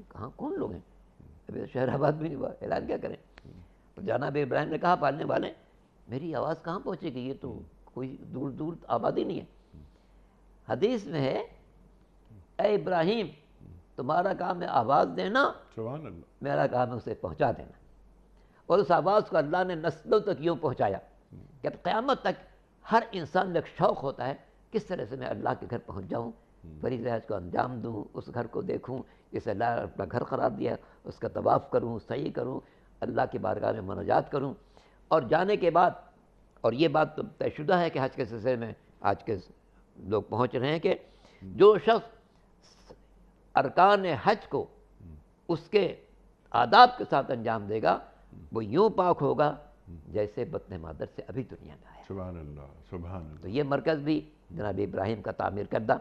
کہاں کون لوگ ہیں، ابھی تو شہر آباد بھی نہیں ہوا، اعلان کیا کریں؟ جناب ابراہیم نے کہا پالنے والے میری آواز کہاں پہنچے گی، یہ تو کوئی دور دور آبادی نہیں ہے۔ حدیث میں ہے اے ابراہیم تمہارا کام ہے آواز دینا، سبحان اللہ، میرا کام ہے اسے پہنچا دینا، اور اس آواز کو اللہ نے نسلوں تک یوں پہنچایا کہ اب قیامت تک ہر انسان میں ایک شوق ہوتا ہے کس طرح سے میں اللہ کے گھر پہنچ جاؤں، فریضہ حج کو انجام دوں، اس گھر کو دیکھوں جسے اللہ نے اپنا گھر قرار دیا، اس کا طواف کروں، سعی کروں، اللہ کی بارگاہ میں مناجات کروں، اور جانے کے بعد، اور یہ بات تو طے شدہ ہے کہ حج کے سلسلے میں آج کے لوگ پہنچ رہے ہیں کہ جو شخص ارکان حج کو اس کے آداب کے ساتھ انجام دے گا وہ یوں پاک ہوگا جیسے بطن مادر سے ابھی دنیا میں آیا۔ سبحان اللہ، سبحان تو اللہ۔ یہ مرکز بھی جناب ابراہیم کا تعمیر کردہ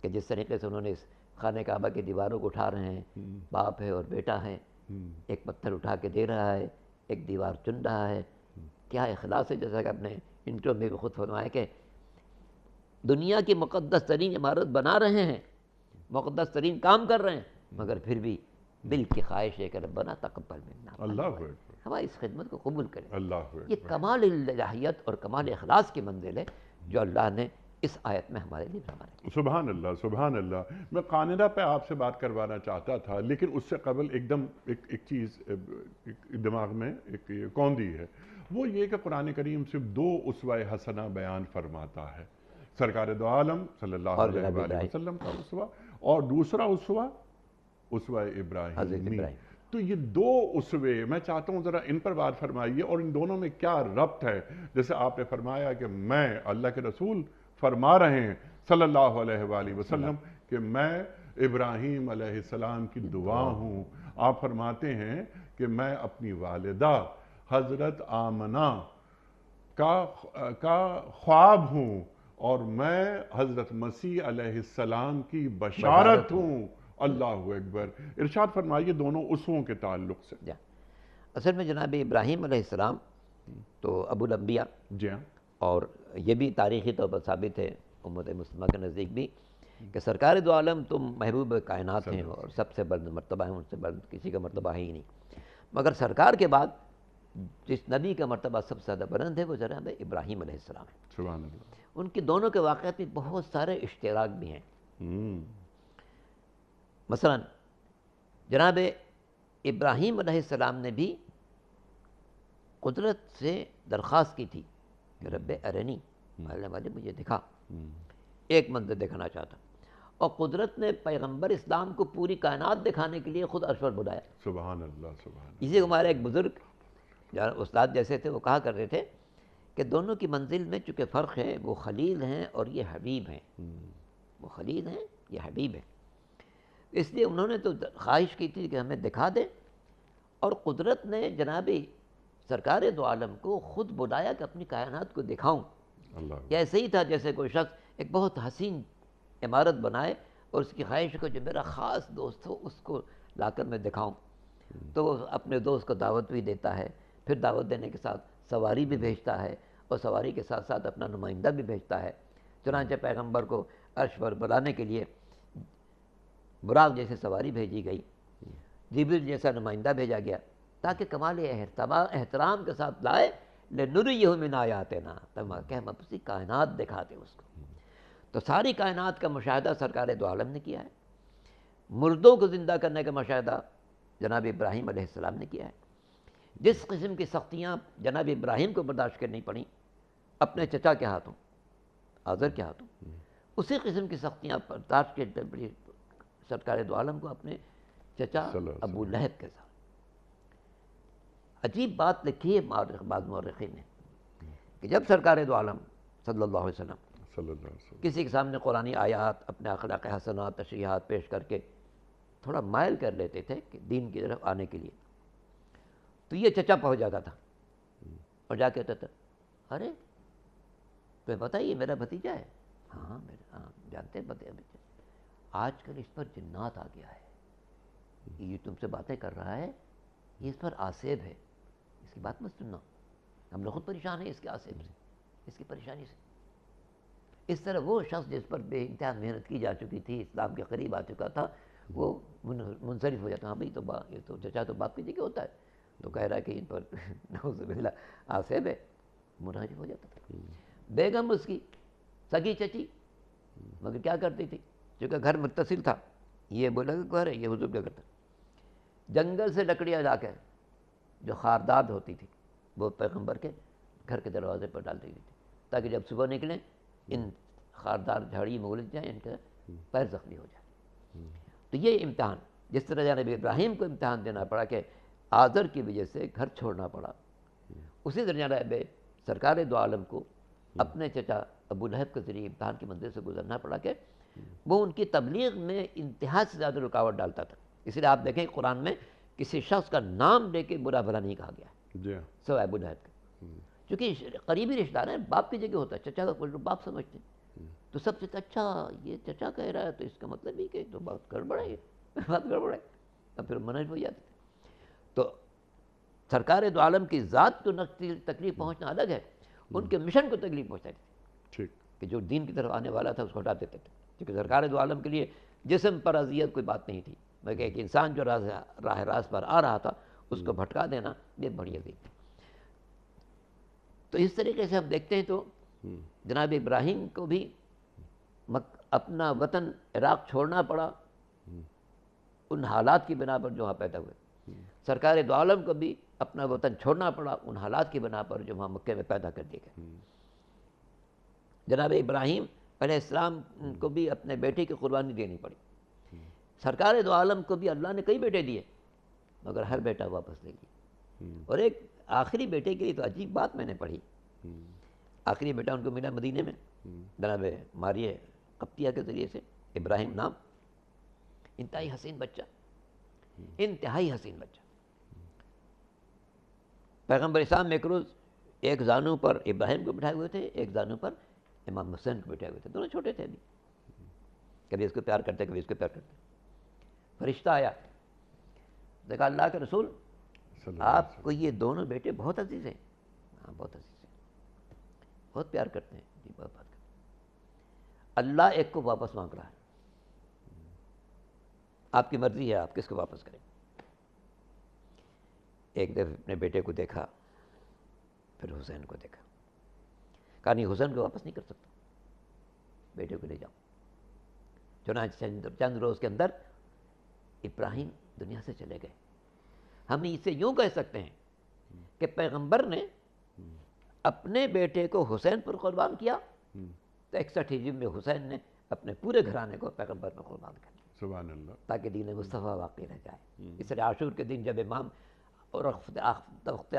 کہ جس طریقے سے انہوں نے اس خانہ کعبہ کی دیواروں کو اٹھا رہے ہیں، باپ ہے اور بیٹا ہے، ایک پتھر اٹھا کے دے رہا ہے، ایک دیوار چن رہا ہے، کیا اخلاص ہے، جیسا کہ اپنے انٹرو میں بھی خود فرمایا کہ دنیا کی مقدس ترین عمارت بنا رہے ہیں، مقدس ترین کام کر رہے ہیں، مگر پھر بھی دل کی خواہش ہے کہ ربنا تقبل منا، اللہ اکبر، ہماری اس خدمت کو قبول کریں۔ اللہ اکبر۔ یہ کمال الہیت اور کمال اخلاص کی منزل ہے جو اللہ نے اس آیت میں ہمارے لیے فرمایا۔ سبحان اللہ، سبحان اللہ۔ میں قانرہ پہ آپ سے بات کروانا چاہتا تھا، لیکن اس سے قبل ایک چیز دماغ میں ایک کوندی ہے، وہ یہ کہ قرآن کریم صرف 2 اسوہ حسنہ بیان فرماتا ہے، سرکار دو عالم صلی اللہ علیہ وآلہ وسلم کا اسوہ، اور دوسرا اسوہ ابراہیمی۔ تو یہ 2 اسوے میں چاہتا ہوں ذرا ان پر بات فرمائیے، اور ان دونوں میں کیا ربط ہے؟ جیسے آپ نے فرمایا کہ میں اللہ کے رسول فرما رہے ہیں صلی اللہ علیہ وآلہ وسلم کہ میں ابراہیم علیہ السلام کی دعا ہوں، آپ فرماتے ہیں کہ میں اپنی والدہ حضرت آمنہ کا خواب ہوں، اور میں حضرت مسیح علیہ السلام کی بشارت ہوں۔ اللہ اکبر۔ ارشاد فرمائیے دونوں اسووں کے تعلق سے۔ اصل میں جناب ابراہیم علیہ السلام تو ابو الانبیاء، جی ہاں، اور یہ بھی تاریخی طور پر ثابت ہے امت مسلمہ کے نزدیک بھی کہ سرکار دو عالم تم محبوب کائنات ہیں اور سب سے بلند مرتبہ ہیں، ان سے بلند کسی کا مرتبہ ہے ہی نہیں، مگر سرکار کے بعد جس نبی کا مرتبہ سب سے زیادہ بلند ہے وہ جناب ابراہیم علیہ السلام ہے۔ سبحان اللہ۔ ان کے دونوں کے واقعات میں بہت سارے اشتراک بھی ہیں۔ مثلا جناب ابراہیم علیہ السلام نے بھی قدرت سے درخواست کی تھی کہ رب ارنی، اللہ والے مجھے دکھا، ایک منظر دیکھنا چاہتا، اور قدرت نے پیغمبر اسلام کو پوری کائنات دکھانے کے لیے خود عرش پر بلایا. سبحان اللہ سبحان اللہ. اسی کو ہمارے ایک بزرگ استاد جیسے تھے وہ کہا کرتے تھے کہ دونوں کی منزل میں چونکہ فرق ہے، وہ خلیل ہیں اور یہ حبیب ہیں. وہ خلیل ہیں، یہ حبیب ہیں. اس لیے انہوں نے تو خواہش کی تھی کہ ہمیں دکھا دے، اور قدرت نے جناب سرکار دو عالم کو خود بلایا کہ اپنی کائنات کو دکھاؤں. اللہ یہ ایسے ہی تھا جیسے کوئی شخص ایک بہت حسین عمارت بنائے اور اس کی خواہش کو جو میرا خاص دوست ہو اس کو لا کر میں دکھاؤں. تو وہ اپنے دوست کو دعوت بھی دیتا ہے، پھر دعوت دینے کے ساتھ سواری بھی بھیجتا ہے، اور سواری کے ساتھ ساتھ اپنا نمائندہ بھی بھیجتا ہے. چنانچہ پیغمبر کو عرش پر بلانے کے لیے براق جیسے سواری بھیجی گئی، جبریل جیسا نمائندہ بھیجا گیا، تاکہ کمال احترام کے ساتھ لائے لنریہ من آیاتنا، کہ ہم اپنی کائنات دکھاتے اس کو. تو ساری کائنات کا مشاہدہ سرکار دو عالم نے کیا ہے. مردوں کو زندہ کرنے کا مشاہدہ جناب ابراہیم علیہ السلام نے کیا ہے. جس قسم کی سختیاں جناب ابراہیم کو برداشت کرنی پڑیں اپنے چچا کے ہاتھوں، آزر کے ہاتھوں، اسی قسم کی سختیاں برداشت کرنی پڑی سرکار دو عالم کو اپنے چچا ابو لہب کے ساتھ. عجیب بات لکھی ہے بعض مورخین نے کہ جب سرکار دو عالم صلی اللہ علیہ وسلم کسی کے سامنے قرآنی آیات، اپنے اخلاق حسنات، تشریحات پیش کر کے تھوڑا مائل کر لیتے تھے کہ دین کی طرف آنے کے لیے، تو یہ چچا پہنچ جاتا تھا اور جا کہتا تھا ارے تمہیں پتہ یہ میرا بھتیجا ہے؟ ہاں جانتے ہیں بھتیجا. آج کل اس پر جنات آ گیا ہے، یہ تم سے باتیں کر رہا ہے، یہ اس پر آصیب ہے، اس کی بات مت سننا، ہم لوگ خود پریشان ہیں اس کے آصیب سے، اس کی پریشانی سے. اس طرح وہ شخص جس پر بے انتہا محنت کی جا چکی تھی، اسلام کے قریب آ چکا تھا، وہ منصرف ہو جاتا. ہاں بھائی یہ تو چچا تو باپ کی جگہ ہوتا ہے، تو کہہ رہا ہے کہ ان پر نعوذ باللہ آصیب ہے، منحرف ہو جاتا تھا. بیگم اس کی سگی چچی مگر کیا کرتی تھی، چونکہ گھر متصل تھا، یہ بولا کہ گھر ہے، یہ حضور کیا کرتا، جنگل سے لکڑیاں لا کے جو خاردار ہوتی تھی وہ پیغمبر کے گھر کے دروازے پر ڈال دی تھی، تاکہ جب صبح نکلیں ان خاردار جھاڑی میں الجھ جائیں، ان کا پیر زخمی ہو جائے. تو یہ امتحان جس طرح جناب ابراہیم کو امتحان دینا پڑا کہ آزر کی وجہ سے گھر چھوڑنا پڑا، اسی طرح جناب سرکار دو عالم کو اپنے چچا ابو لہب کے ذریعے امتحان کی منزل سے گزرنا پڑا کہ وہ ان کی تبلیغ میں انتہا سے زیادہ رکاوٹ ڈالتا تھا. اس لیے آپ دیکھیں قرآن میں کسی شخص کا نام لے کے برا بھلا نہیں کہا گیا سوائے ابو لہب کا، چونکہ قریبی رشتہ دار ہیں، باپ کی جگہ ہوتا ہے، چچا کا کوئی باپ سمجھتے ہیں. تو سب سے اچھا یہ چچا کہہ رہا ہے تو اس کا مطلب ہی کہ تو بات گڑبڑ ہے، بات گڑبڑ ہے، اب پھر منحرف ہو جاتے تھے. تو سرکار دو عالم کی ذات کو تکلیف پہنچنا الگ ہے، ان کے مشن کو تکلیف پہنچائی تھی کہ جو دین کی طرف آنے والا تھا اس کو ہٹا دیتے تھے. کیونکہ سرکار دو عالم کے لیے جسم پر اذیت کوئی بات نہیں تھی، بلکہ ایک انسان جو راہ راست پر آ رہا تھا اس کو بھٹکا دینا یہ بڑی اذیت تھی. تو اس طریقے سے ہم دیکھتے ہیں تو جناب ابراہیم کو بھی اپنا وطن عراق چھوڑنا پڑا ان حالات کی بنا پر جو وہاں پیدا ہوئے. سرکار دو عالم کو بھی اپنا وطن چھوڑنا پڑا ان حالات کی بنا پر جو وہاں مکے میں پیدا کر دیے گئے. جناب ابراہیم علیہ السلام کو بھی اپنے بیٹے کی قربانی دینی پڑی. سرکار دو عالم کو بھی اللہ نے کئی بیٹے دیے مگر ہر بیٹا واپس لے لیا. اور ایک آخری بیٹے کے لیے تو عجیب بات میں نے پڑھی، آخری بیٹا ان کو ملا مدینے میں جناب ماریہ قبطیہ کے ذریعے سے، ابراہیم نام، انتہائی حسین بچہ، انتہائی حسین بچہ. پیغمبر اسلام ایک روز ایک زانو پر ابراہیم کو بٹھائے ہوئے تھے، ایک زانو پر امام حسین کو بٹھائے ہوئے تھے، دونوں چھوٹے تھے ابھی، کبھی اس کو پیار کرتے کبھی اس کو پیار کرتے. فرشتہ آیا، دیکھا اللہ کے رسول آپ کو یہ دونوں بیٹے بہت عزیز ہیں. ہاں بہت عزیز ہیں، بہت پیار کرتے ہیں. جی بہت بات کرتے ہیں. اللہ ایک کو واپس مانگ رہا ہے، آپ کی مرضی ہے آپ کس کو واپس کریں. ایک دفعہ اپنے بیٹے کو دیکھا، پھر حسین کو دیکھا، کہا نہیں حسین کو واپس نہیں کر سکتا، بیٹے کو لے جاؤ. چنانچہ چند روز کے اندر ابراہیم دنیا سے چلے گئے. ہم اسے یوں کہہ سکتے ہیں کہ پیغمبر نے اپنے بیٹے کو حسین پر قربان کیا تو 61 ہجری میں حسین نے اپنے پورے گھرانے کو پیغمبر میں قربان کر دیا سبحان اللہ. تاکہ دین مصطفیٰ واقعی رہ جائے. اس لیے عاشور کے دن جب امام اور وقت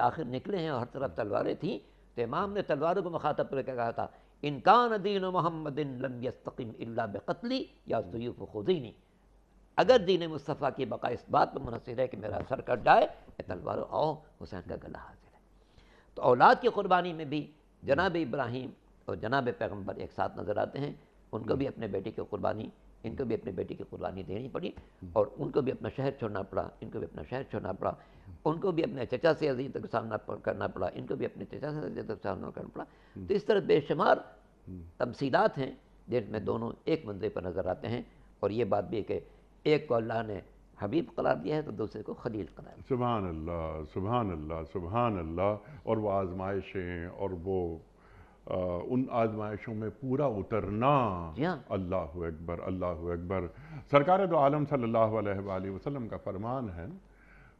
آخر نکلے ہیں اور ہر طرف تلواریں تھیں تو امام نے تلواروں کو مخاطب کر کے کہا تھا ان کان دین محمد لم یستقم الا بقتلی یا سیوف خذینی. اگر دین مصطفیٰ کی بقا اس بات پر منحصر ہے کہ میرا سر کٹ جائے تلواروں آؤ حسین کا گلا حاضر ہے. تو اولاد کی قربانی میں بھی جناب ابراہیم اور جناب پیغمبر ایک ساتھ نظر آتے ہیں. ان کو بھی اپنے بیٹے کی قربانی ان کو بھی اپنے بیٹے کی قربانی دینی پڑی اور ان کو بھی اپنا شہر چھوڑنا پڑا ان کو بھی اپنا شہر چھوڑنا پڑا ان کو بھی اپنے چچا سے اذیت کا سامنا کرنا پڑا ان کو بھی اپنے چچا سے اذیت کا سامنا کرنا پڑا. تو اس طرح بے شمار تمثیلات ہیں جن میں دونوں ایک منظر پر نظر آتے ہیں. اور یہ بات بھی ہے کہ ایک کو اللہ نے حبیب قرار دیا ہے تو دوسرے کو خلیل قرار دیا. سبحان اللہ سبحان اللہ سبحان اللہ. اور وہ آزمائشیں اور وہ ان آزمائشوں میں پورا اترنا. جی ہاں. اللہ اکبر اللہ اکبر. سرکار دو عالم صلی اللہ علیہ وآلہ وسلم کا فرمان ہے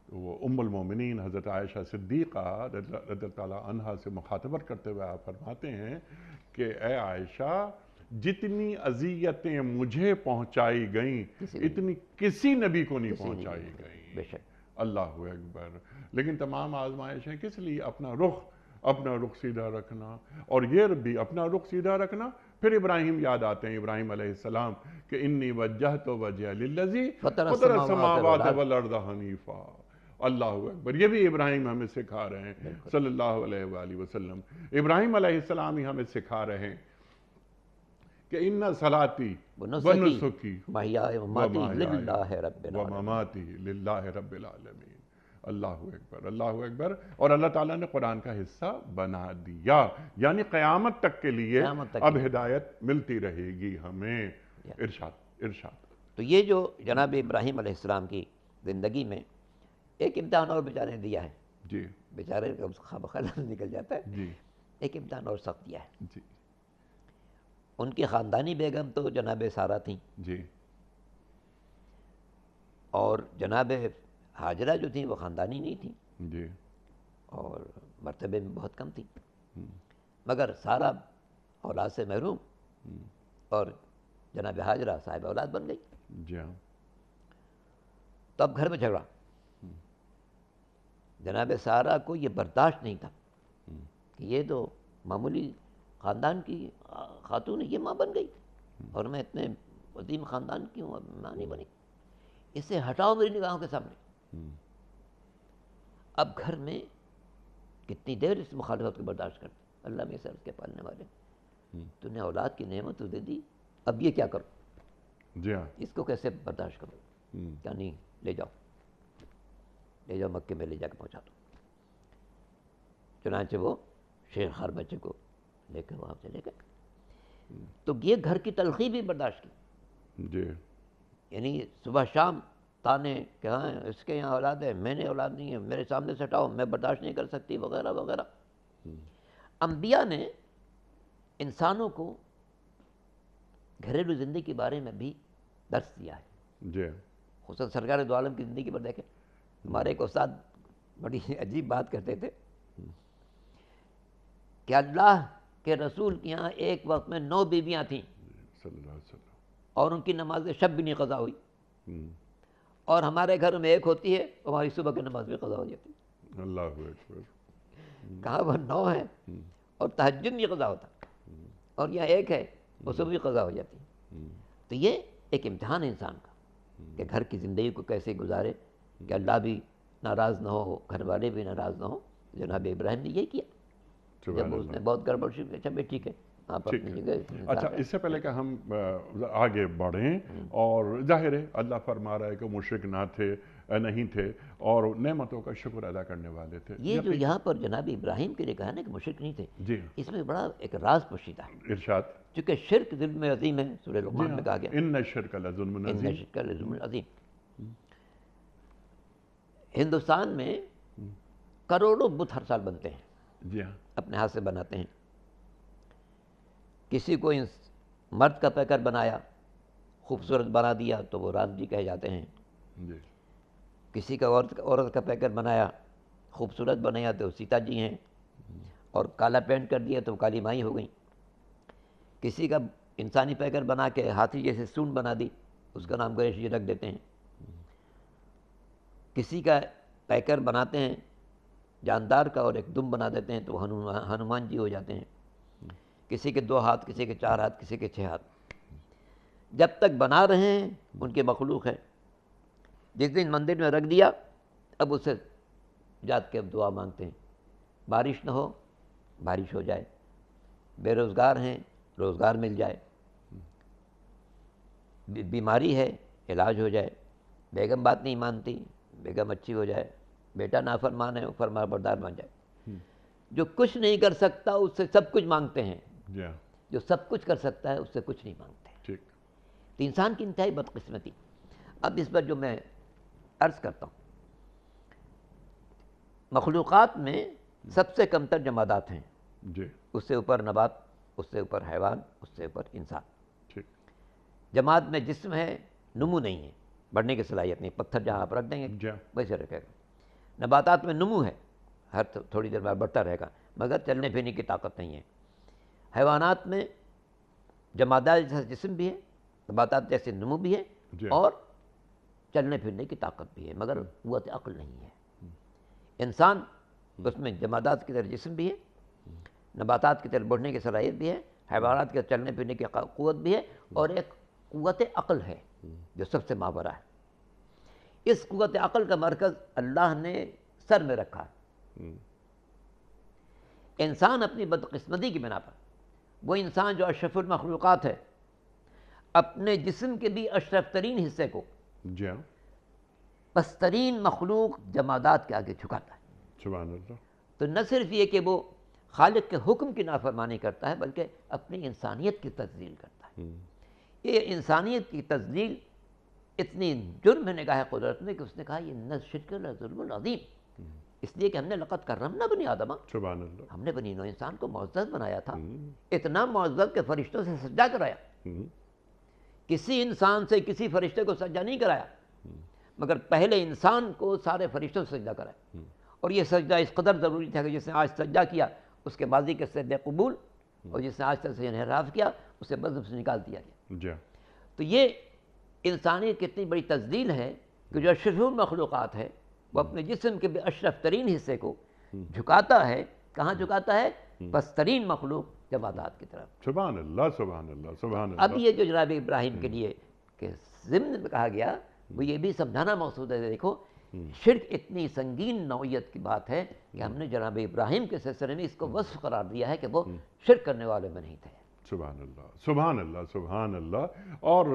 وہ ام المومنین حضرت عائشہ صدیقہ رضی اللہ تعالیٰ عنہا سے مخاطبت کرتے ہوئے آپ فرماتے ہیں کہ اے عائشہ جتنی اذیتیں مجھے پہنچائی گئیں اتنی کسی نبی کو نہیں پہنچائی گئیں. بے شک. اللہ اکبر. لیکن تمام آزمائشیں کس لیے؟ اپنا رخ سیدھا رکھنا. اور یہ بھی اپنا رخ سیدھا رکھنا. پھر ابراہیم یاد آتے ہیں ابراہیم علیہ السلام کہ انی وجہت وجہی للذی فطر السماوات والارض حنیفا. اللہ اکبر. یہ بھی ابراہیم ہمیں سکھا رہے ہیں صلی اللہ علیہ وآلہ وسلم. ابراہیم علیہ السلام ہی ہمیں سکھا رہے ہیں کہ ان صلاتی ونسکی ومماتی للہ رب العالمین. اللہ اکبر اللہ اکبر. اور اللہ تعالیٰ نے قرآن کا حصہ بنا دیا یعنی قیامت تک کے لیے اب ہدایت ملتی رہے گی ہمیں. ارشاد ارشاد. تو یہ جو جناب ابراہیم علیہ السلام کی زندگی میں ایک امتحان اور بیچارے نے دیا ہے. جی. بیچارے کا خواب خیال نکل جاتا ہے. جی. ایک امتحان اور سخت دیا ہے. جی. ان کی خاندانی بیگم تو جناب سارہ تھیں. جی. اور جناب ہاجرہ جو تھیں وہ خاندانی نہیں تھیں. جی. اور مرتبے میں بہت کم تھیں. مگر سارہ اولاد سے محروم اور جناب ہاجرہ صاحب اولاد بن گئی. جی. تو اب گھر میں جھگڑا. جناب سارہ کو یہ برداشت نہیں تھا کہ یہ تو معمولی خاندان کی خاتون ہے یہ ماں بن گئی اور میں اتنے عظیم خاندان کی ہوں ماں نہیں بنی. اسے ہٹاؤ میری نگاہوں کے سامنے. اب گھر میں کتنی دیر اس مخالفت کو برداشت کرتے. اللہ میں سر کے پالنے والے تو نے اولاد کی نعمت تو دے دی اب یہ کیا کرو. جی ہاں. اس کو کیسے برداشت کرو. کیا نہیں لے جاؤ مکے میں لے جا کے پہنچا دو. چنانچہ وہ شیر خار بچے کو لے کر وہاں سے لے گئے. تو یہ گھر کی تلخی بھی برداشت کی. جی. یعنی صبح شام تانے کہ ہاں اس کے یہاں اولاد ہے میں نے اولاد نہیں ہے میرے سامنے سے ہٹاؤ میں برداشت نہیں کر سکتی وغیرہ وغیرہ. انبیاء نے انسانوں کو گھریلو زندگی کے بارے میں بھی درس دیا ہے. جی. خصوصاً سرکار دو عالم کی زندگی پر دیکھیں. ہمارے ایک استاد بڑی عجیب بات کرتے تھے کہ اللہ کے رسول کے یہاں ایک وقت میں 9 بیویاں تھیں صلی اللہ علیہ وسلم اور ان کی نماز شب بھی نہیں قضا ہوئی. اور ہمارے گھر میں ایک ہوتی ہے ہماری صبح کی نماز بھی قضا ہو جاتی. اللہ اکبر. کہاں وہ 9 ہے اور تہجد نہیں قضا ہوتا اور یہاں ایک ہے وہ صبح بھی قضا ہو جاتی. تو یہ ایک امتحان ہے انسان کا کہ گھر کی زندگی کو کیسے گزارے کہ اللہ بھی ناراض نہ ہو گھر والے بھی ناراض نہ ہو. جناب ابراہیم نے یہ کیا. جب اس نے بہت گڑبڑ شروع کی اچھا بھی ٹھیک ہے آپ اپنی جگہ. اچھا اس سے پہلے کہ ہم آگے بڑھیں اور ظاہر ہے اللہ فرما رہا ہے کہ مشرک نہ تھے نہیں تھے اور نعمتوں کا شکر ادا کرنے والے تھے. یہ جو یہاں پر جناب ابراہیم کے لیے کہا نا کہ مشرک نہیں تھے جی اس میں بڑا ایک راز پوشیدہ ہے. ارشاد. چونکہ شرک ظلم عظیم ہے. سورہ لقمان میں کہا گیا ان الشرک لظلم عظیم. ان الشرک لظلم عظیم. ہندوستان میں کروڑوں بت ہر سال بنتے ہیں. جی ہاں. اپنے ہاتھ سے بناتے ہیں. کسی کو مرد کا پیکر بنایا خوبصورت بنا دیا تو وہ رام جی کہے جاتے ہیں. جی. کسی کا عورت کا پیکر بنایا خوبصورت بنایا تو سیتا جی ہیں اور کالا پینٹ کر دیا تو کالی مائی ہو گئی. کسی کا انسانی پیکر بنا کے ہاتھی جیسے سونڈ بنا دی، اس کا نام گنیش جی رکھ دیتے ہیں. کسی کا پیکر بناتے ہیں جاندار کا اور ایک دم بنا دیتے ہیں تو ہنومان جی ہو جاتے ہیں. کسی کے 2 ہاتھ، کسی کے 4 ہاتھ، کسی کے 6 ہاتھ. جب تک بنا رہے ہیں ان کے مخلوق ہے. جس دن مندر میں رکھ دیا اب اسے جات کے اب دعا مانگتے ہیں، بارش نہ ہو بارش ہو جائے، بے روزگار ہیں روزگار مل جائے، بیماری ہے علاج ہو جائے، بیگم بات نہیں مانتی بیگم اچھی ہو جائے، بیٹا نافرمان ہے وہ فرما بردار بن جائے. جو کچھ نہیں کر سکتا اس سے سب کچھ مانگتے ہیں، جو سب کچھ کر سکتا ہے اس سے کچھ نہیں مانگتے ہیں. تو انسان کی انتہائی بدقسمتی. اب اس پر جو میں عرض کرتا ہوں، مخلوقات میں سب سے کمتر جمادات ہیں، اس سے اوپر نبات، اس سے اوپر حیوان، اس سے اوپر انسان. جماعت میں جسم ہے، نمو نہیں ہے، بڑھنے کی صلاحیت نہیں. پتھر جہاں آپ رکھ دیں گے ویسے رکھے گا. نباتات میں نمو ہے، ہر تھوڑی دیر بعد بڑھتا رہے گا، مگر چلنے پھرنے کی طاقت نہیں ہے. حیوانات میں جمادات جیسا جسم بھی ہے، نباتات جیسے نمو بھی ہے اور چلنے پھرنے کی طاقت بھی ہے، مگر قوت عقل نہیں ہے. انسان اس میں جمادات کی طرح جسم بھی ہے، نباتات کی طرح بڑھنے کی صلاحیت بھی ہے، حیوانات کے چلنے پھرنے کی قوت بھی ہے، اور ایک قوت عقل ہے جو سب سے ماورا ہے. اس قوت عقل کا مرکز اللہ نے سر میں رکھا ہے. انسان اپنی بدقسمتی کی بنا پر، وہ انسان جو اشرف المخلوقات ہے، اپنے جسم کے بھی اشرف ترین حصے کو پسترین مخلوق جمادات کے آگے جھکاتا ہے. سبحان اللہ. تو نہ صرف یہ کہ وہ خالق کے حکم کی نافرمانی کرتا ہے بلکہ اپنی انسانیت کی تذلیل کرتا ہے. یہ انسانیت کی تذلیل اتنی جرم ہے نگاہ قدرت میں کہ اس نے کہا یہ نہ شرک ظلم عظیم، اس لیے کہ ہم نے لقد کرمنا بنی آدم، سبحان اللہ. ہم نے بنی نوع انسان کو معزز بنایا تھا، اتنا معزز کہ فرشتوں سے سجدہ کرایا. کسی انسان سے کسی فرشتے کو سجدہ نہیں کرایا، مگر پہلے انسان کو سارے فرشتوں سے سجدہ کرایا. اور یہ سجدہ اس قدر ضروری تھا کہ جس نے آج سجدہ کیا اس کے ماضی کے سجدے قبول، اور جس نے آج تک سے انحراف کیا اسے مذہب سے نکال دیا گیا. تو یہ انسانیت کی اتنی بڑی تذلیل ہے کہ جو اشرف المخلوقات ہے وہ اپنے جسم کے اشرف ترین حصے کو جھکاتا ہے. کہاں جھکاتا ہے؟ پسترین مخلوق جمادات کی طرف. سبحان اللہ سبحان اللہ سبحان اللہ. اب یہ جو جناب ابراہیم کے لیے کہ ضمن میں کہا گیا وہ یہ بھی سمجھانا مقصود ہے. دیکھو شرک اتنی سنگین نوعیت کی بات ہے کہ ہم نے جناب ابراہیم کے سلسلے میں اس کو وصف قرار دیا ہے کہ وہ شرک کرنے والے میں نہیں تھے. سبحان اللہ سبحان اللہ سبحان اللہ. اور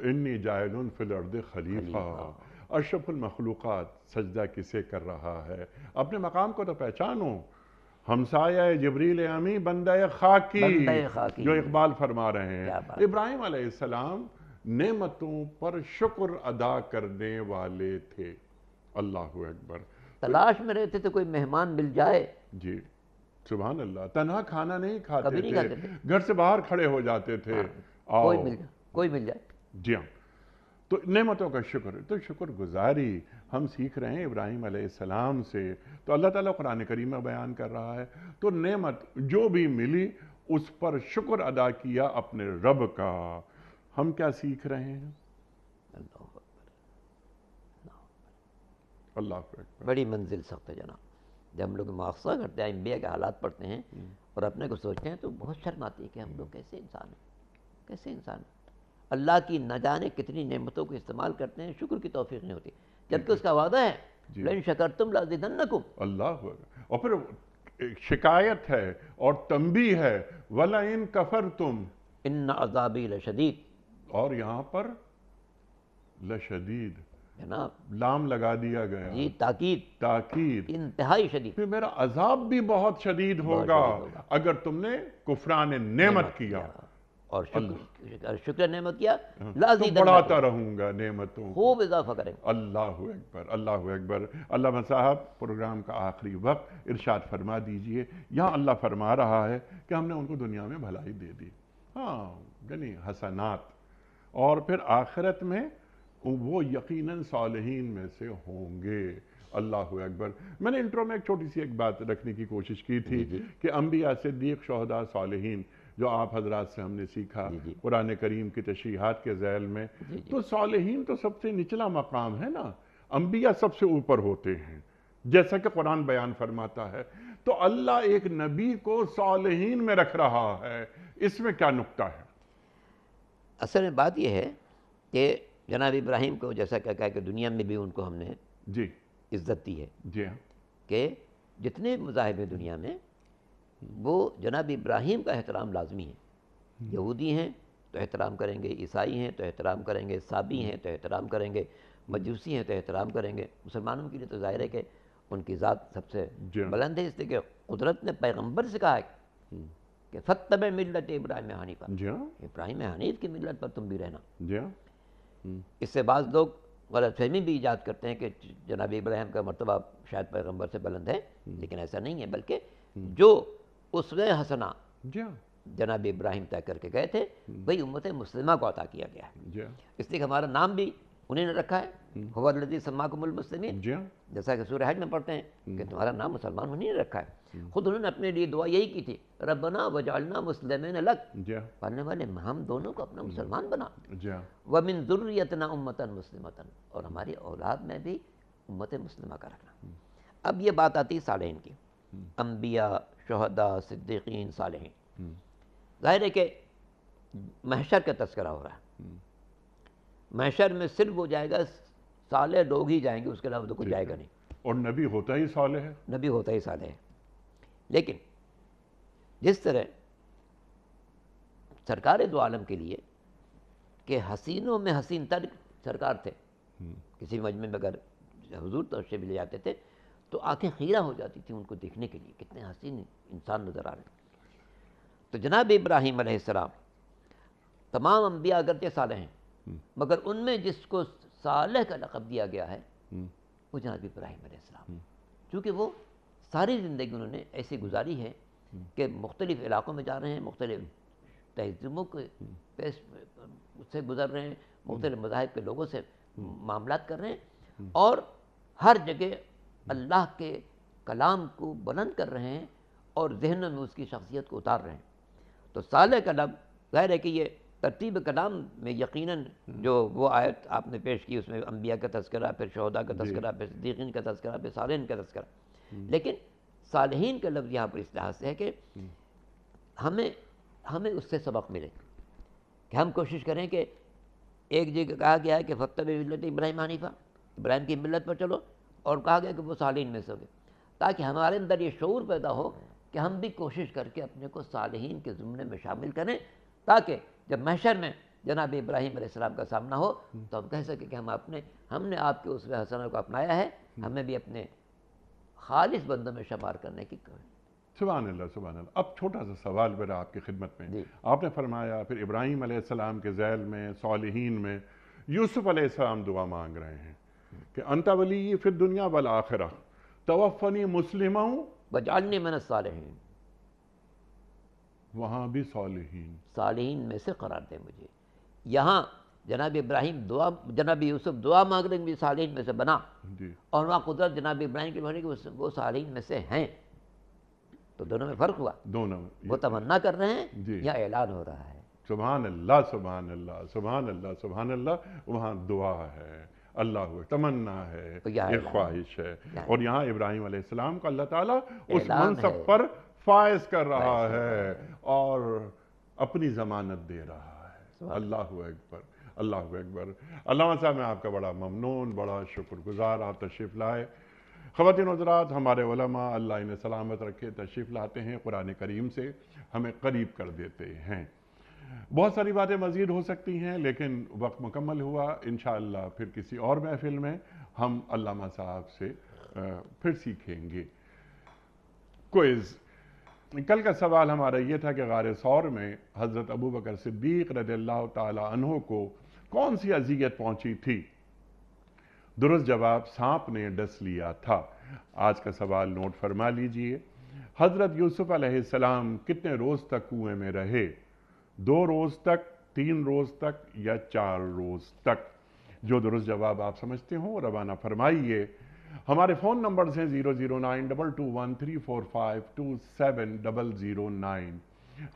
انی جاعل فی الارض خلیفہ، اشرف المخلوقات سجدہ کسے کر رہا ہے؟ اپنے مقام کو تو پہچانو. ہمسایہ جبریل امی بندہ خاکی جو اقبال فرما رہے ہیں. ابراہیم علیہ السلام نعمتوں پر شکر ادا کرنے والے تھے. اللہ اکبر. تلاش میں رہتے تھے کوئی مہمان مل جائے. جی سبحان اللہ. تنہا کھانا نہیں کھاتے تھے، گھر سے باہر کھڑے ہو جاتے تھے. کوئی مل جائے. جی ہاں. تو نعمتوں کا شکر، تو شکر گزاری ہم سیکھ رہے ہیں ابراہیم علیہ السلام سے. تو اللہ تعالیٰ قرآن کریم میں بیان کر رہا ہے. تو نعمت جو بھی ملی اس پر شکر ادا کیا اپنے رب کا. ہم کیا سیکھ رہے ہیں؟ اللہ اکبر. بڑی منزل سخت ہے جناب. جب ہم لوگ مواخذہ کرتے ہیں، انبیاء کے حالات پڑھتے ہیں اور اپنے کو سوچتے ہیں تو بہت شرم آتی ہے کہ ہم لوگ کیسے انسان ہیں، کیسے انسان ہیں. اللہ کی نہ جانے کتنی نعمتوں کو استعمال کرتے ہیں، شکر کی توفیق نہیں ہوتی، جبکہ اس کا وعدہ ہے لئن شکرتم لازیدنکم. اللہ اکبر. اور پھر شکایت ہے اور تنبیہ ہے وَلَئِن كَفَرْتُمْ ان عذابی لشدید. اور یہاں پر لشدید جناب لام لگا دیا گیا. جی تاکید انتہائی شدید. پھر میرا عذاب بھی بہت شدید ہوگا اگر تم نے کفران نعمت کیا. اور شکر نعمت کیا تو بڑھاتا رہوں گا نعمتوں. خوب اضافہ کریں. اللہ اکبر اللہ اکبر. علامہ صاحب پروگرام کا آخری وقت ارشاد فرما دیجئے. یہاں اللہ فرما رہا ہے کہ ہم نے ان کو دنیا میں بھلائی دے دی، ہاں یعنی حسنات، اور پھر آخرت میں وہ یقیناً صالحین میں سے ہوں گے. اللہ اکبر. میں نے انٹرو میں ایک چھوٹی سی ایک بات رکھنے کی کوشش کی تھی کہ انبیاء، صدیق، شہداء، صالحین جو آپ حضرات سے ہم نے سیکھا جی جی قرآن کریم کی تشریحات کے ذیل میں، جی جی تو صالحین تو سب سے نچلا مقام ہے نا، انبیاء سب سے اوپر ہوتے ہیں جیسا کہ قرآن بیان فرماتا ہے، تو اللہ ایک نبی کو صالحین میں رکھ رہا ہے، اس میں کیا نکتہ ہے؟ اصل میں بات یہ ہے کہ جناب ابراہیم کو جیسا کہ کہا کہ دنیا میں بھی ان کو ہم نے جی عزت دی ہے جی ہاں کہ جتنے مذاہب ہیں دنیا میں وہ جناب ابراہیم کا احترام لازمی ہے. یہودی ہیں تو احترام کریں گے، عیسائی ہیں تو احترام کریں گے، صابی ہیں تو احترام کریں گے، مجوسی ہیں تو احترام کریں گے. مسلمانوں کے لیے تو ظاہر ہے کہ ان کی ذات سب سے جی ہاں بلند ہے، اس لیے کہ قدرت نے پیغمبر سے کہا ہے کہ فَاتَّبِعْ مِلَّتَ ابراہیم حنیفا، جی ہاں ابراہیم حنیف کی ملت پر تم بھی رہنا. جی ہاں اس سے بعض لوگ غلط فہمی بھی ایجاد کرتے ہیں کہ جناب ابراہیم کا مرتبہ شاید پیغمبر سے بلند ہے، لیکن ایسا نہیں ہے، بلکہ جو اسوہ حسنہ جی ہاں جناب ابراہیم طے کر کے گئے تھے وہی امت مسلمہ کو عطا کیا گیا ہے. جی ہاں اس لیے کہ ہمارا نام بھی انہیں نے رکھا ہے، هو الذی سماکم المسلمین، جی ہاں جیسا کہ سورہ حج میں پڑھتے ہیں کہ تمہارا نام مسلمان انہیں نے رکھا ہے. خود انہوں نے اپنے لیے دعا یہی کی تھی، ربنا وجعلنا مسلمین لک، جی ہاں پڑھنے والے ہم دونوں کو اپنا مسلمان بنا، جی ہاں وَمِن ذُرِّيَّتِنَا أُمَّةً مُسْلِمَةً، اور ہماری اولاد میں بھی امت مسلمہ کا رکھنا. اب یہ بات آتی ہے صالحین کی، انبیاء، شہداء، صدیقین، صالحین. ظاہر ہے کہ محشر کا تذکرہ ہو رہا ہے، محشر میں صرف وہ جائے گا صالح لوگ ہی جائیں گے، اس کے علاوہ تو کوئی جائے گا نہیں. اور نبی ہوتا ہی صالح ہے. نبی ہوتا ہی صالح ہے. لیکن جس طرح سرکار دو عالم کے لیے کہ حسینوں میں حسین تر سرکار تھے، کسی مجمع میں اگر حضور تشریف لے جاتے تھے تو آنکھیں خیرہ ہو جاتی تھیں ان کو دیکھنے کے لیے، کتنے حسین انسان نظر آ رہے ہیں. تو جناب ابراہیم علیہ السلام تمام انبیاء اگرچہ صالح ہیں، مگر ان میں جس کو صالح کا لقب دیا گیا ہے وہ جناب ابراہیم علیہ السلام، چونکہ وہ ساری زندگی انہوں نے ایسی گزاری ہے کہ مختلف علاقوں میں جا رہے ہیں، مختلف تہذیبوں کے سے گزر رہے ہیں، مختلف مذاہب کے لوگوں سے معاملات کر رہے ہیں، اور ہر جگہ اللہ کے کلام کو بلند کر رہے ہیں اور ذہنوں میں اس کی شخصیت کو اتار رہے ہیں. تو صالح کا لفظ ظاہر ہے کہ یہ ترتیب کلام میں یقیناً جو وہ آیت آپ نے پیش کی اس میں انبیاء کا تذکرہ، پھر شہداء کا تذکرہ، پھر صدیقین کا تذکرہ، پھر صالحین کا تذکرہ، لیکن صالحین کا لفظ یہاں پر اس لحاظ سے ہے کہ ہمیں اس سے سبق ملے کہ ہم کوشش کریں کہ ایک جگہ کہا گیا ہے کہ فَاتَّبِعْ مِلَّتَ ابراہیم حنیفا، ابراہیم کی ملت پر چلو، اور کہا گیا کہ وہ صالحین میں سے ہوگے، تاکہ ہمارے اندر یہ شعور پیدا ہو کہ ہم بھی کوشش کر کے اپنے کو صالحین کے زمرے میں شامل کریں، تاکہ جب محشر میں جناب ابراہیم علیہ السلام کا سامنا ہو تو ہم کہہ سکیں کہ ہم نے آپ کے اسوہ حسنہ کو اپنایا ہے، ہمیں بھی اپنے خالص بندوں میں شمار کرنے کی کوشش. سبحان اللہ سبحان اللہ. اب چھوٹا سا سوال میرا آپ کی خدمت میں، جی آپ نے فرمایا پھر ابراہیم علیہ السلام کے ذیل میں صالحین میں یوسف علیہ السلام دعا مانگ رہے ہیں کہ انت ولی فی الدنیا والآخرہ توفنی مسلما، وَاجْعَلْنِی مِنَ الصَّالِحِینَ، وہاں بھی صالحین. صالحین میں سے قرار دے مجھے. یہاں جناب ابراہیم جناب یوسف دعا مانگ رہے ہیں کہ صالحین میں سے بنا، جی اور وہاں قدرت جناب ابراہیم کی ہونے کہ وہ صالحین میں سے ہیں. تو دونوں میں فرق ہوا، دونوں میں. وہ تمنا کر رہے ہیں جی یا اعلان ہو رہا ہے. سبحان اللہ سبحان اللہ سبحان اللہ سبحان اللہ. وہاں دعا ہے، اللہ ہوئے تمنا ہے، تو یہ ایک خواہش ہے، یہاں اور یہاں ابراہیم علیہ السلام کا اللہ تعالیٰ اس اعلان منصب ہے، پر فائز کر رہا فائز کر ہے رہا ہے. اور اپنی ضمانت دے رہا ہے. سبحان اللہ اکبر اللہ اکبر. علامہ صاحب میں آپ کا بڑا ممنون، بڑا شکر گزار، آپ تشریف لائے. خواتین و حضرات، ہمارے علماء اللہ انہیں سلامت رکھے تشریف لاتے ہیں، قرآن کریم سے ہمیں قریب کر دیتے ہیں. بہت ساری باتیں مزید ہو سکتی ہیں لیکن وقت مکمل ہوا. انشاءاللہ پھر کسی اور محفل میں ہم علامہ صاحب سے پھر سیکھیں گے. کوئز. کل کا سوال ہمارا یہ تھا کہ غار ثور میں حضرت ابوبکر صدیق رضی اللہ تعالی عنہ کو کون سی اذیت پہنچی تھی؟ درست جواب، سانپ نے ڈس لیا تھا. آج کا سوال نوٹ فرما لیجئے. حضرت یوسف علیہ السلام کتنے روز تک کنویں میں رہے؟ 2 روز تک، 3 روز تک یا 4 روز تک؟ جو درست جواب آپ سمجھتے ہوں روانہ فرمائیے. ہمارے فون نمبرز ہیں 0092213452709